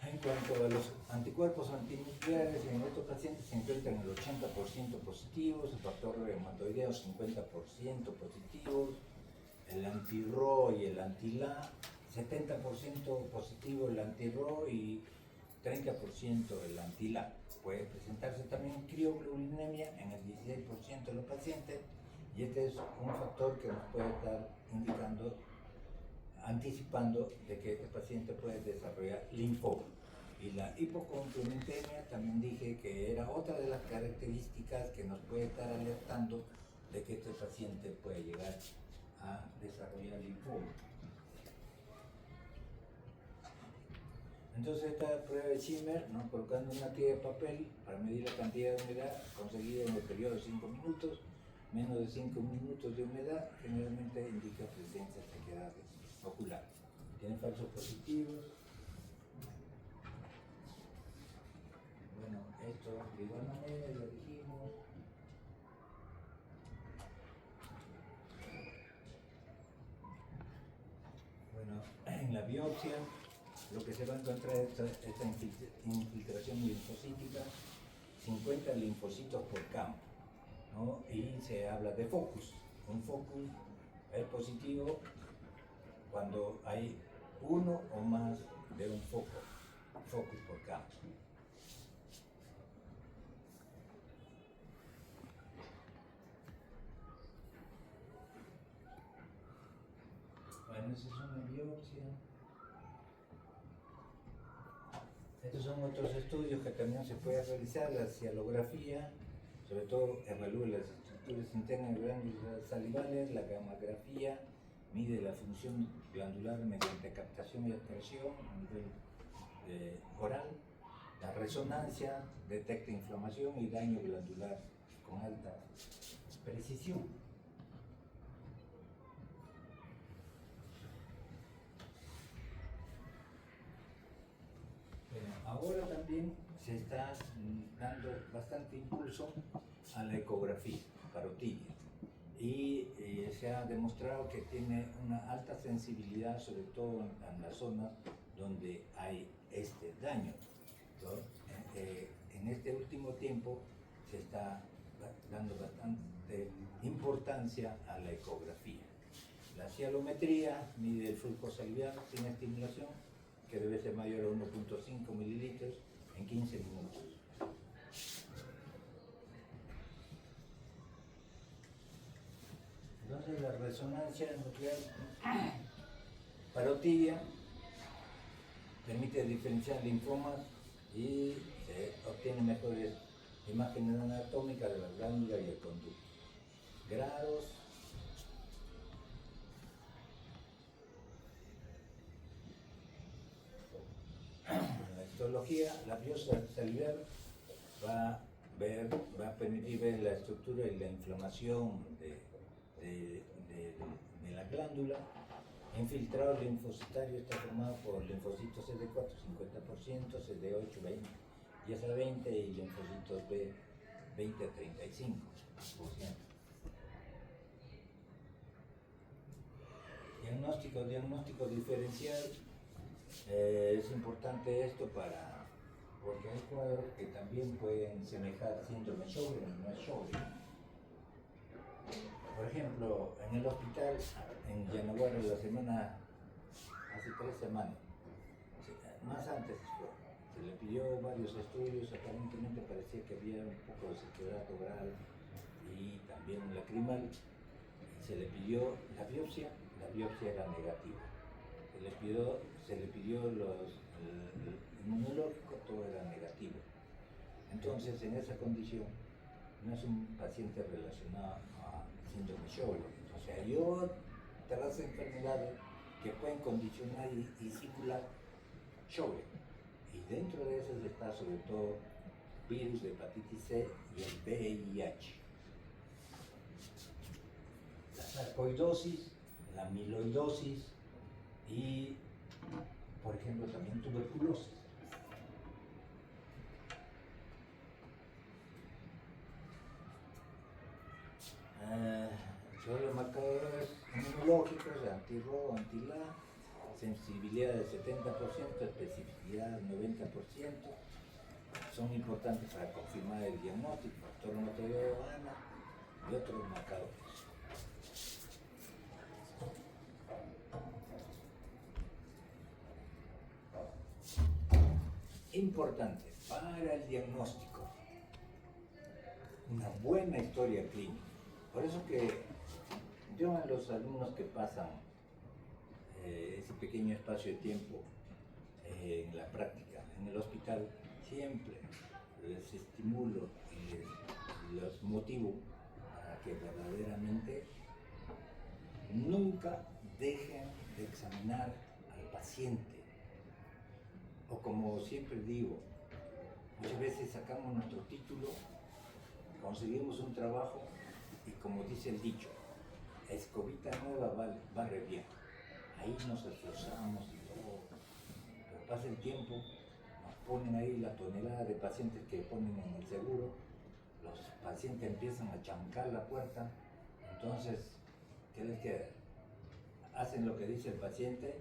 En cuanto a los anticuerpos antinucleares, en estos pacientes se encuentran el 80% positivos, el factor reumatoideo 50% positivos, el anti-RO y el anti-LA, 70% positivo el anti-RO y 30% el anti-LA. Puede presentarse también crioglobulinemia en el 16% de los pacientes, y este es un factor que nos puede estar indicando, anticipando de que este paciente puede desarrollar linfoma. Y la hipocomplementemia también dije que era otra de las características que nos puede estar alertando de que este paciente puede llegar a desarrollar linfoma. Entonces esta prueba de Zimmer, ¿no?, colocando una tira de papel para medir la cantidad de humedad conseguida en el periodo de 5 minutos, menos de 5 minutos de humedad, generalmente indica presencia de sequedad ocular. Tienen falsos positivos. Bueno, esto de igual manera lo dijimos. Bueno, en la biopsia lo que se va a encontrar es esta infiltración linfocítica, 50 linfocitos por campo, ¿no? Y se habla de focus. Un focus es positivo cuando hay uno o más de un focus por campo. Bueno, esa es una biopsia. Estos son otros estudios que también se puede realizar, la cialografía, sobre todo evalúa las estructuras internas de glándulas salivales, la gammagrafía, mide la función glandular mediante captación y aspersión a nivel oral, la resonancia detecta inflamación y daño glandular con alta precisión. Ahora también se está dando bastante impulso a la ecografía parotidia y se ha demostrado que tiene una alta sensibilidad, sobre todo en las zonas donde hay este daño, ¿no? En este último tiempo se está dando bastante importancia a la ecografía. La cialometría mide el flujo salivar sin estimulación, que debe ser mayor a 1.5 mililitros en 15 minutos. Entonces la resonancia nuclear parotidia permite diferenciar linfomas y se obtiene mejores imágenes anatómicas de la glándula y el conducto. Grados. La histología, la biopsia salivar va a permitir ver la estructura y la inflamación de la glándula. Infiltrado linfocitario está formado por linfocitos CD4 50%, CD8 20, 10 a 20 y linfocitos B 20 a 35%. Diagnóstico diferencial. Es importante esto porque hay cuadros que también pueden semejar síndrome Sjögren y no es Sjögren. Por ejemplo, en el hospital, en Yanaguara, hace 3 semanas, más antes se le pidió varios estudios, aparentemente parecía que había un poco de sequedad oral y también lacrimal. Se le pidió la biopsia era negativa. Se le pidió el inmunológico, todo era negativo. Entonces, en esa condición, no es un paciente relacionado a síndrome Sjögren. O sea, hay otras enfermedades que pueden condicionar y simular Sjögren. Y dentro de esas está sobre todo virus de hepatitis C y el VIH. La sarcoidosis, la amiloidosis y, por ejemplo, también tuberculosis. Son los marcadores inmunológicos, anti-RO, anti-LA, sensibilidad del 70%, especificidad del 90%, son importantes para confirmar el diagnóstico, factor hematológico de Hanna y otros marcadores. Importante para el diagnóstico, una buena historia clínica. Por eso que yo a los alumnos que pasan ese pequeño espacio de tiempo en la práctica, en el hospital, siempre les estimulo y los motivo para que verdaderamente nunca dejen de examinar al paciente. O como siempre digo, muchas veces sacamos nuestro título, conseguimos un trabajo y como dice el dicho, escobita nueva barre vieja. Ahí nos esforzamos y todo, pero pasa el tiempo, nos ponen ahí la tonelada de pacientes que ponen en el seguro, los pacientes empiezan a chancar la puerta, entonces, ¿qué les queda? ¿Hacen lo que dice el paciente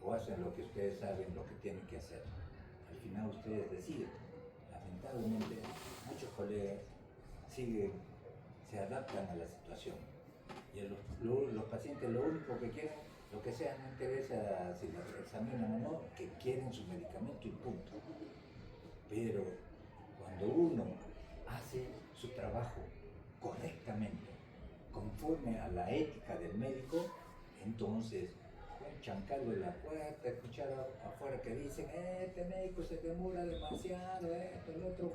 o hacen lo que ustedes saben, lo que tienen que hacer? Al final ustedes deciden. Lamentablemente, muchos colegas se adaptan a la situación. Y los pacientes lo único que quieren, lo que sea, no interesa si lo examinan o no, que quieren su medicamento y punto. Pero cuando uno hace su trabajo correctamente, conforme a la ética del médico, entonces chancarlo en la puerta, escuchar afuera que dicen, este médico se demora demasiado, esto, el otro.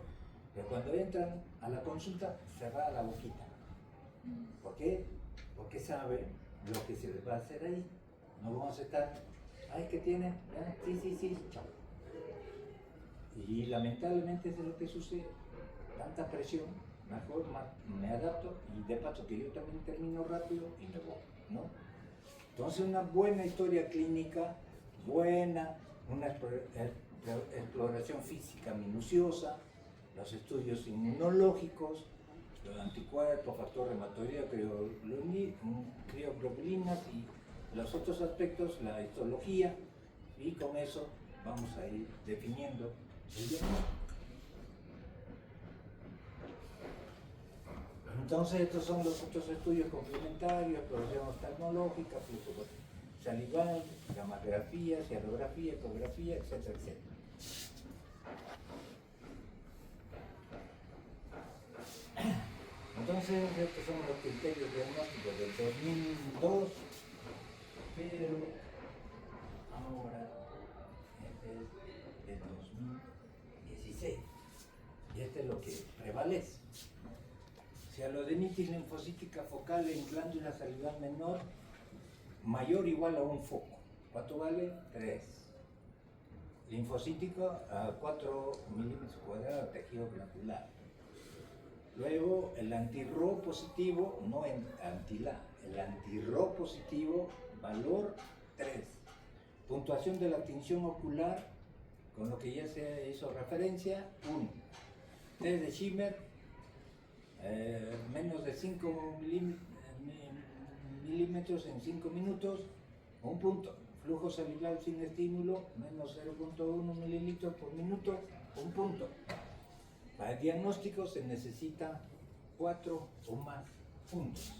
Pero cuando entran a la consulta, se va a la boquita. ¿Por qué? Porque sabe lo que se les va a hacer ahí. No vamos a estar, ay, ¿qué tiene? Sí, chao. Y lamentablemente eso es lo que sucede. Tanta presión, mejor me adapto y de paso que yo también termino rápido y me voy, ¿no? Entonces una buena historia clínica, una exploración física minuciosa, los estudios inmunológicos, los anticuerpos, factor reumatoideo, crioglobulinas y los otros aspectos, la histología, y con eso vamos a ir definiendo el diagnóstico. Entonces estos son los otros estudios complementarios, exploración oftalmológica, flujo salival, gammagrafía, cianografía, ecografía, etcétera. Entonces estos son los criterios diagnósticos del 2002, pero ahora este es del 2016 y este es lo que prevalece. Si alodenitis linfocítica focal en glándula salival menor, mayor o igual a un foco. ¿Cuánto vale? 3. Linfocítico a 4 milímetros cuadrados de tejido glandular. Luego el anti-RO positivo, no anti-LA, el anti-RO positivo, valor 3. Puntuación de la tinción ocular, con lo que ya se hizo referencia, 1. Test de Schimmer, menos de 5 milímetros en 5 minutos, un punto. Flujo salival sin estímulo, menos 0.1 mililitros por minuto, un punto. Para el diagnóstico se necesita 4 o más puntos.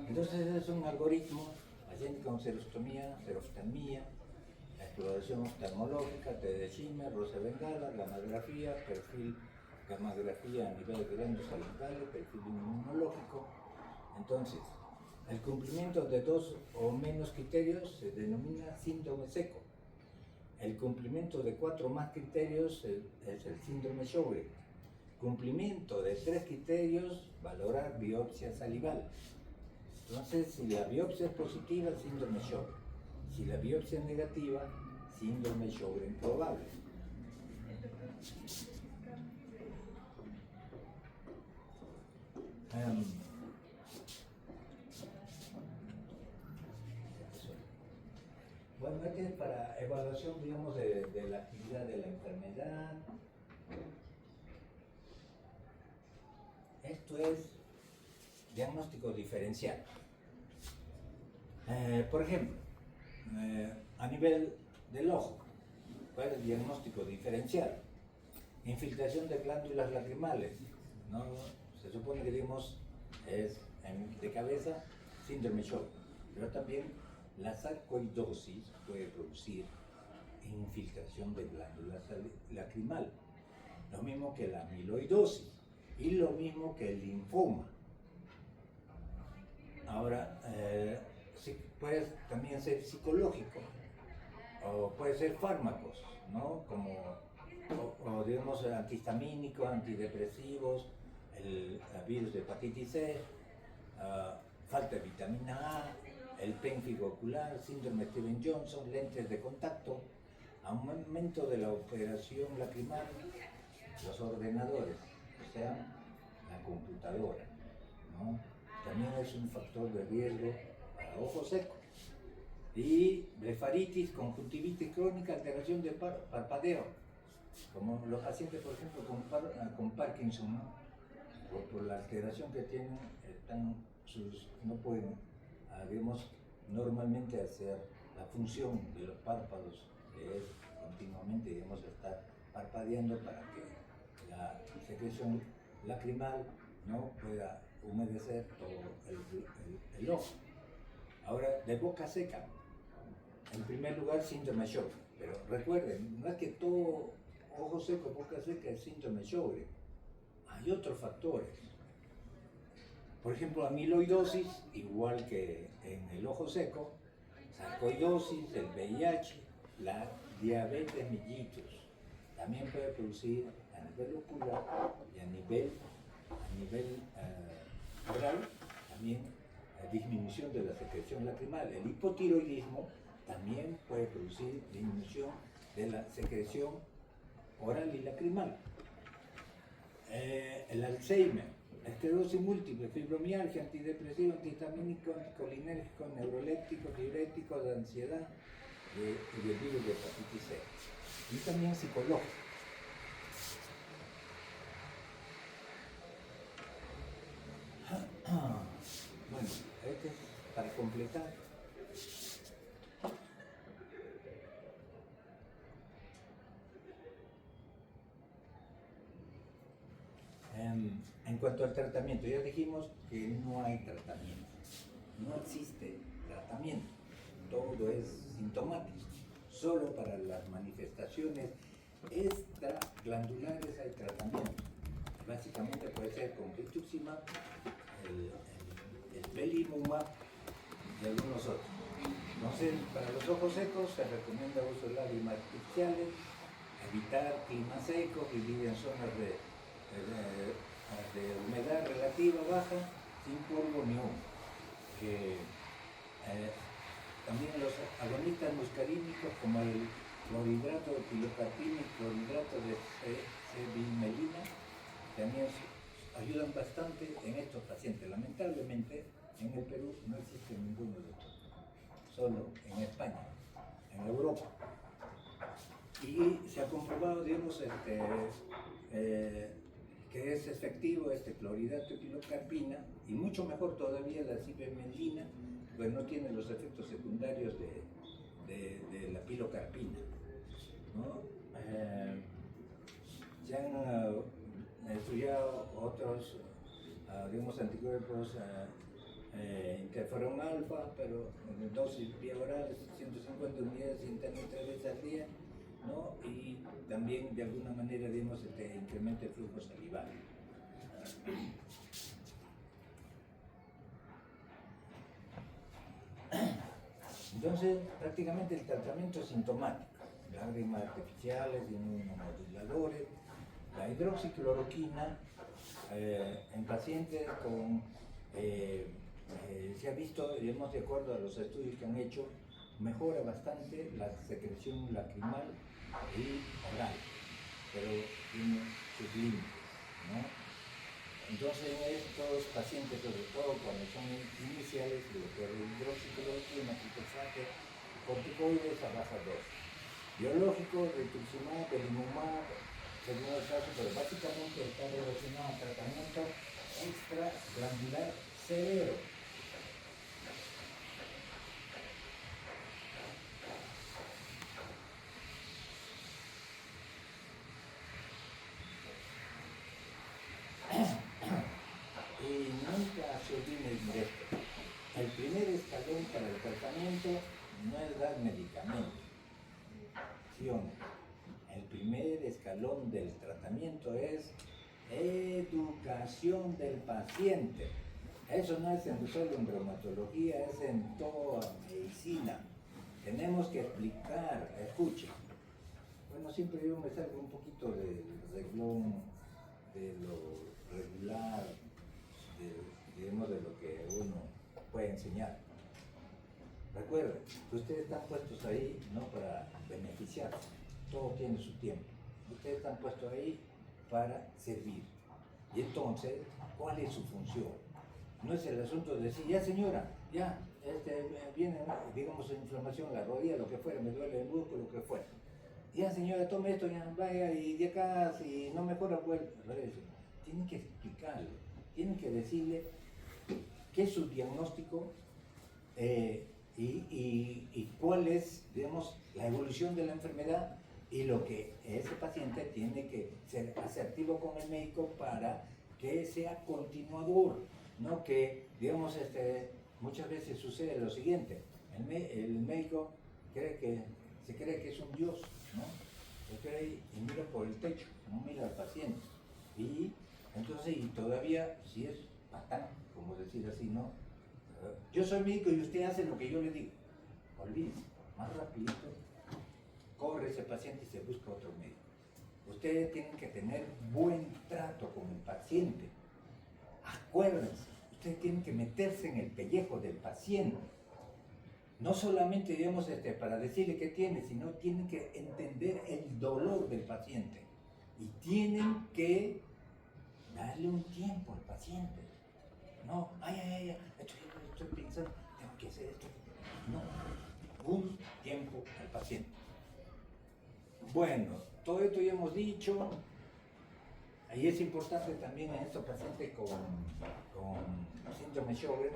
Entonces es un algoritmo haciendo con serostomía, exploración oftalmológica, T de Schimmer, Rosa Bengala, gammagrafía, perfil gammagrafía a nivel de glándulas salivales, perfil inmunológico. Entonces, el cumplimiento de 2 o menos criterios se denomina síndrome seco. El cumplimiento de 4 más criterios es el síndrome Sjögren. Cumplimiento de 3 criterios, valorar biopsia salival. Entonces, si la biopsia es positiva, síndrome Sjögren. Si la biopsia es negativa, síndrome Sjögren probable. Bueno, este es para evaluación, digamos, de la actividad de la enfermedad. Esto es diagnóstico diferencial. Por ejemplo, a nivel del ojo, ¿cuál es el diagnóstico diferencial? Infiltración de glándulas lacrimales, ¿no? Se supone que, digamos, es de cabeza síndrome Sjögren, pero también la sarcoidosis puede producir infiltración de glándulas lacrimal, lo mismo que la amiloidosis y lo mismo que el linfoma. Ahora, puede también ser psicológico, o puede ser fármacos, ¿no? Como digamos antihistamínicos, antidepresivos, el virus de hepatitis C, falta de vitamina A, el pénfigo ocular, síndrome Stevens-Johnson, lentes de contacto, aumento de la operación lacrimal, los ordenadores, o sea, la computadora, ¿no? También es un factor de riesgo para ojo seco. Y blefaritis, conjuntivitis crónica, alteración de parpadeo, como los pacientes, por ejemplo, con Parkinson, ¿no? Por la alteración que tienen, no pueden, digamos, normalmente hacer la función de los párpados, que es continuamente, digamos, estar parpadeando para que la secreción lacrimal no pueda humedecer todo el ojo. Ahora, de boca seca, en primer lugar, síndrome Sjögren, pero recuerden, no es que todo ojo seco, boca seca es síndrome Sjögren. Hay otros factores. Por ejemplo, amiloidosis, igual que en el ojo seco, sarcoidosis, el VIH, la diabetes mellitus. También puede producir a nivel ocular y a nivel oral, también disminución de la secreción lacrimal. El hipotiroidismo también puede producir disminución de la secreción oral y lacrimal. El Alzheimer, esclerosis múltiple, fibromialgia, antidepresivo, antihistamínico, anticolinérgico, neuroléptico, diurético, de ansiedad y el virus de hepatitis C. Y también psicológico. Bueno, este es para completar. En cuanto al tratamiento, ya dijimos que no hay tratamiento, no existe tratamiento, todo es sintomático. Solo para las manifestaciones extraglandulares hay tratamiento. Básicamente puede ser con rituximab, el belimumab y algunos otros. Entonces, para los ojos secos se recomienda uso de lágrimas artificiales, evitar clima seco, vivir en zonas de humedad relativa baja, sin polvo ni humo. También los agonistas muscarínicos como el clorhidrato de pilocarpina y clorhidrato de cevimelina también ayudan bastante en estos pacientes. Lamentablemente en el Perú no existe ninguno de estos, solo en España, en Europa. Y se ha comprobado, digamos, que que es efectivo clorhidrato de pilocarpina, y mucho mejor todavía la cipemetrina, pues no tiene los efectos secundarios de la pilocarpina, ¿no? Se han estudiado otros, digamos, anticuerpos interferón alfa, pero en dosis vía oral, 150 unidades internas 3 veces al día, ¿no? Y también de alguna manera, digamos, incrementa el flujo salival. Entonces, prácticamente el tratamiento es sintomático: lágrimas artificiales, inmunomoduladores, la hidroxicloroquina en pacientes con, se ha visto, digamos, de acuerdo a los estudios que han hecho, mejora bastante la secreción lacrimal y oral, pero tiene sus límites, ¿no? Entonces, en estos pacientes, sobre todo cuando son iniciales, lo que es hidroxicloroquina, glifosate, corticoides a baja dosis. Biológico, rituximab, belimumab, según el caso, pero básicamente está relacionado al tratamiento extraglandular severo. Y nunca se olviden de esto: el primer escalón para el tratamiento no es dar medicamentos, ¿sí o no? El primer escalón del tratamiento es educación del paciente. Eso no es solo en reumatología, es en toda medicina. Tenemos que explicar, escuchen. Bueno, siempre yo me salgo un poquito del renglón de lo regular, digamos, de lo que uno puede enseñar. Recuerden que ustedes están puestos ahí no para beneficiarse, todo tiene su tiempo. Ustedes están puestos ahí para servir. Y entonces, ¿cuál es su función? No es el asunto de decir: ya señora, ya, viene, digamos, inflamación en la rodilla, lo que fuera, me duele el músculo, lo que fuera. Ya señora, tome esto, ya vaya, y de acá, si no mejora, vuelve. Tienen que explicarle, tienen que decirle qué es su diagnóstico y cuál es, digamos, la evolución de la enfermedad, y lo que ese paciente tiene que ser asertivo con el médico para que sea continuador, no que, digamos, muchas veces sucede lo siguiente: el médico se cree que es un dios, ¿no? Se cree y mira por el techo, no mira al paciente. Y entonces, y todavía, si es patán, como decir así, ¿no? Yo soy médico y usted hace lo que yo le digo. Olvídese, más rapidito corre ese paciente y se busca otro médico. Ustedes tienen que tener buen trato con el paciente. Acuérdense, ustedes tienen que meterse en el pellejo del paciente. No solamente, digamos, para decirle qué tiene, sino tienen que entender el dolor del paciente. Y tienen que darle un tiempo al paciente. No, estoy pensando, tengo que hacer esto. No, un tiempo al paciente. Bueno, todo esto ya hemos dicho. Y es importante también en estos pacientes con síndrome de Sjögren,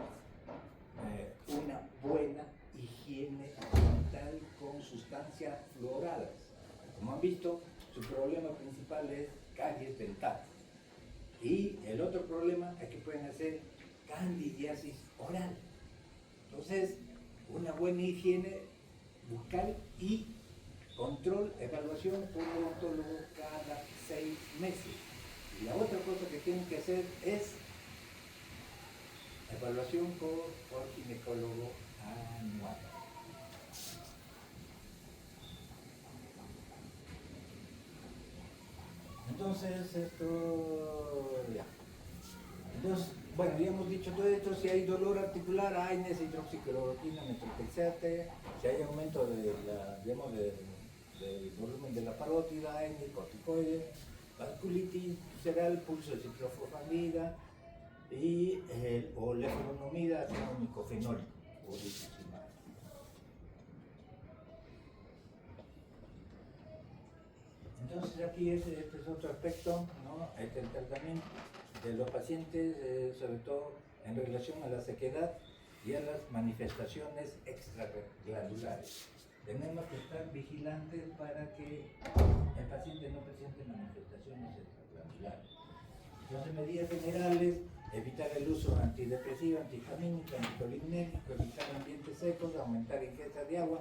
una buena higiene dental con sustancias fluoradas. Como han visto, su problema principal es caries dentales. Y el otro problema es que pueden hacer candidiasis oral. Entonces, una buena higiene bucal y control, evaluación por odontólogo cada 6 meses. Y la otra cosa que tienen que hacer es evaluación por ginecólogo anual. Entonces, esto ya. Entonces, bueno, ya hemos dicho todo esto. Si hay dolor articular, AINES, hidroxicloroquina, methotrexate. Si hay aumento del volumen de la parótida, AINES, corticoides. Vasculitis visceral, pulso de ciclofosfamida y o levodonomida, ácido micofenólico o rituximab. Entonces aquí este es otro aspecto, ¿no? El tratamiento de los pacientes, sobre todo en relación a la sequedad y a las manifestaciones extraglandulares. Tenemos que estar vigilantes para que el paciente no presente manifestaciones extraglandulares. Entonces, medidas generales: evitar el uso de antidepresivo, antihistamínico, anticolinérgico, evitar ambientes secos, aumentar ingesta de agua,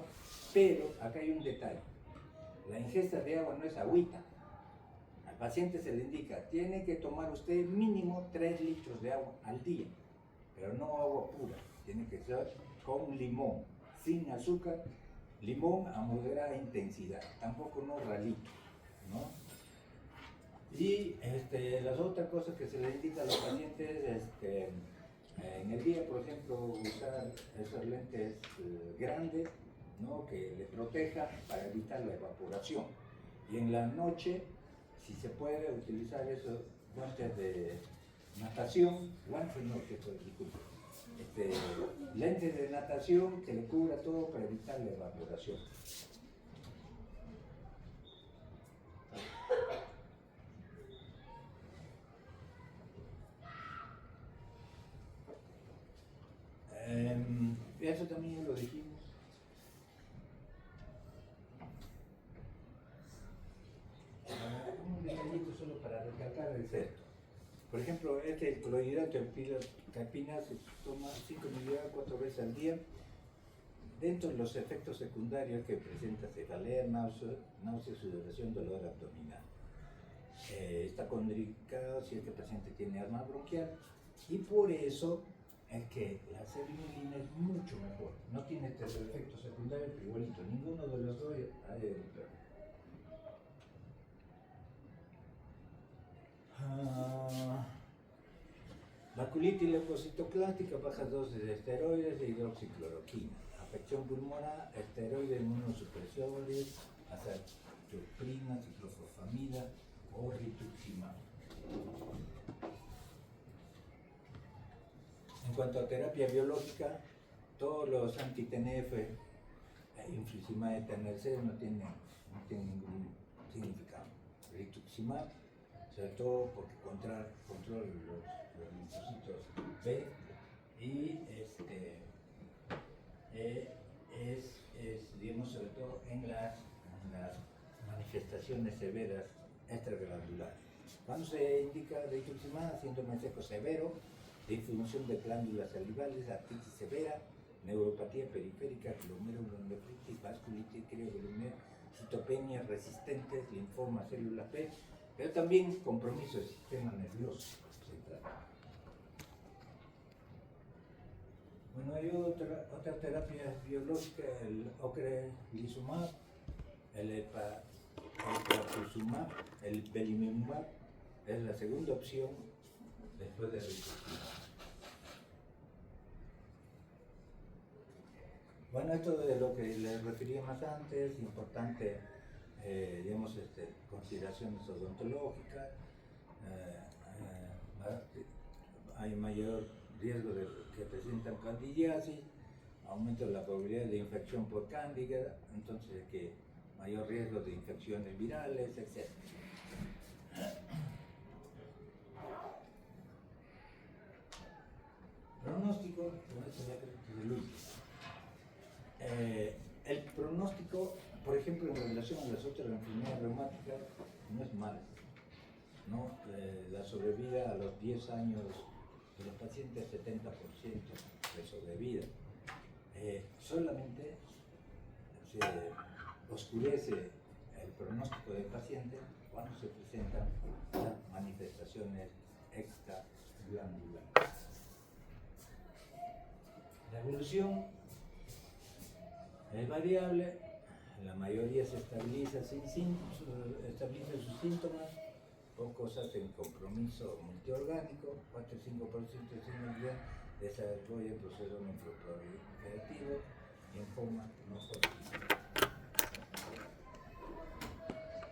pero acá hay un detalle: la ingesta de agua no es agüita. Al paciente se le indica, tiene que tomar usted mínimo 3 litros de agua al día, pero no agua pura, tiene que ser con limón, sin azúcar, limón a moderada intensidad, tampoco no ralito, ¿no? Y las otras cosas que se le indica a los pacientes, en el día, por ejemplo, usar esos lentes grandes, ¿no? Que le protejan para evitar la evaporación. Y en la noche, si se puede, utilizar esos guantes de natación, lentes de natación que le cubra todo para evitar la evaporación. Eso también ya lo dijimos. Un detallito solo para recalcar el efecto. Por ejemplo, el clorhidrato de carpina se toma 5 miligramos 4 veces al día. Dentro de los efectos secundarios que presenta cefalea, náusea, sudoración, dolor abdominal. Está contraindicado si el paciente tiene asma bronquial, y por eso es que la cerimulina es mucho mejor. No tiene estos efectos secundarios, pero igualito, ninguno de los dos hay de vaculitis leucocitoclástica, bajas dosis de esteroides e hidroxicloroquina. Afección pulmonar, esteroides inmunosupresores, azathioprina, ciclofosfamida o rituximab. En cuanto a terapia biológica, todos los anti-TNF, infliximab y TNC no tienen ningún significado. Rituximab, sobre todo porque controla los linfocitos B, y digamos, sobre todo en las manifestaciones severas extraglandulares. Cuando se indica rituximab, síndrome seco severo, disfunción de glándulas salivales, artritis severa, neuropatía periférica, glomerulonefritis, vasculitis, criovolumias, citopenias resistentes, linfoma, células B, pero también compromiso del sistema nervioso central. Bueno, hay otra terapia biológica, el ocrelizumab, el epaclizumab, el belimumab, es la segunda opción después de rituximab. Bueno, esto de lo que les refería más antes, importante, digamos, consideraciones odontológicas, hay mayor riesgo de que presentan candidiasis, aumento de la probabilidad de infección por cándida, entonces que mayor riesgo de infecciones virales, etc. Pronóstico, con esto ya creo que es el último. El pronóstico, por ejemplo, en relación a las otras enfermedades reumáticas, no es malo, ¿no? La sobrevida a los 10 años de los pacientes es 70% de sobrevida. Solamente se oscurece el pronóstico del paciente cuando se presentan las manifestaciones extraglandulares. La evolución es variable, la mayoría se estabiliza sus síntomas, pocos hacen compromiso multiorgánico, 4 o 5% de singularidad desarrolla el proceso neurocooperativo y en forma no continua.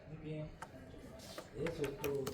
Muy bien, eso es todo.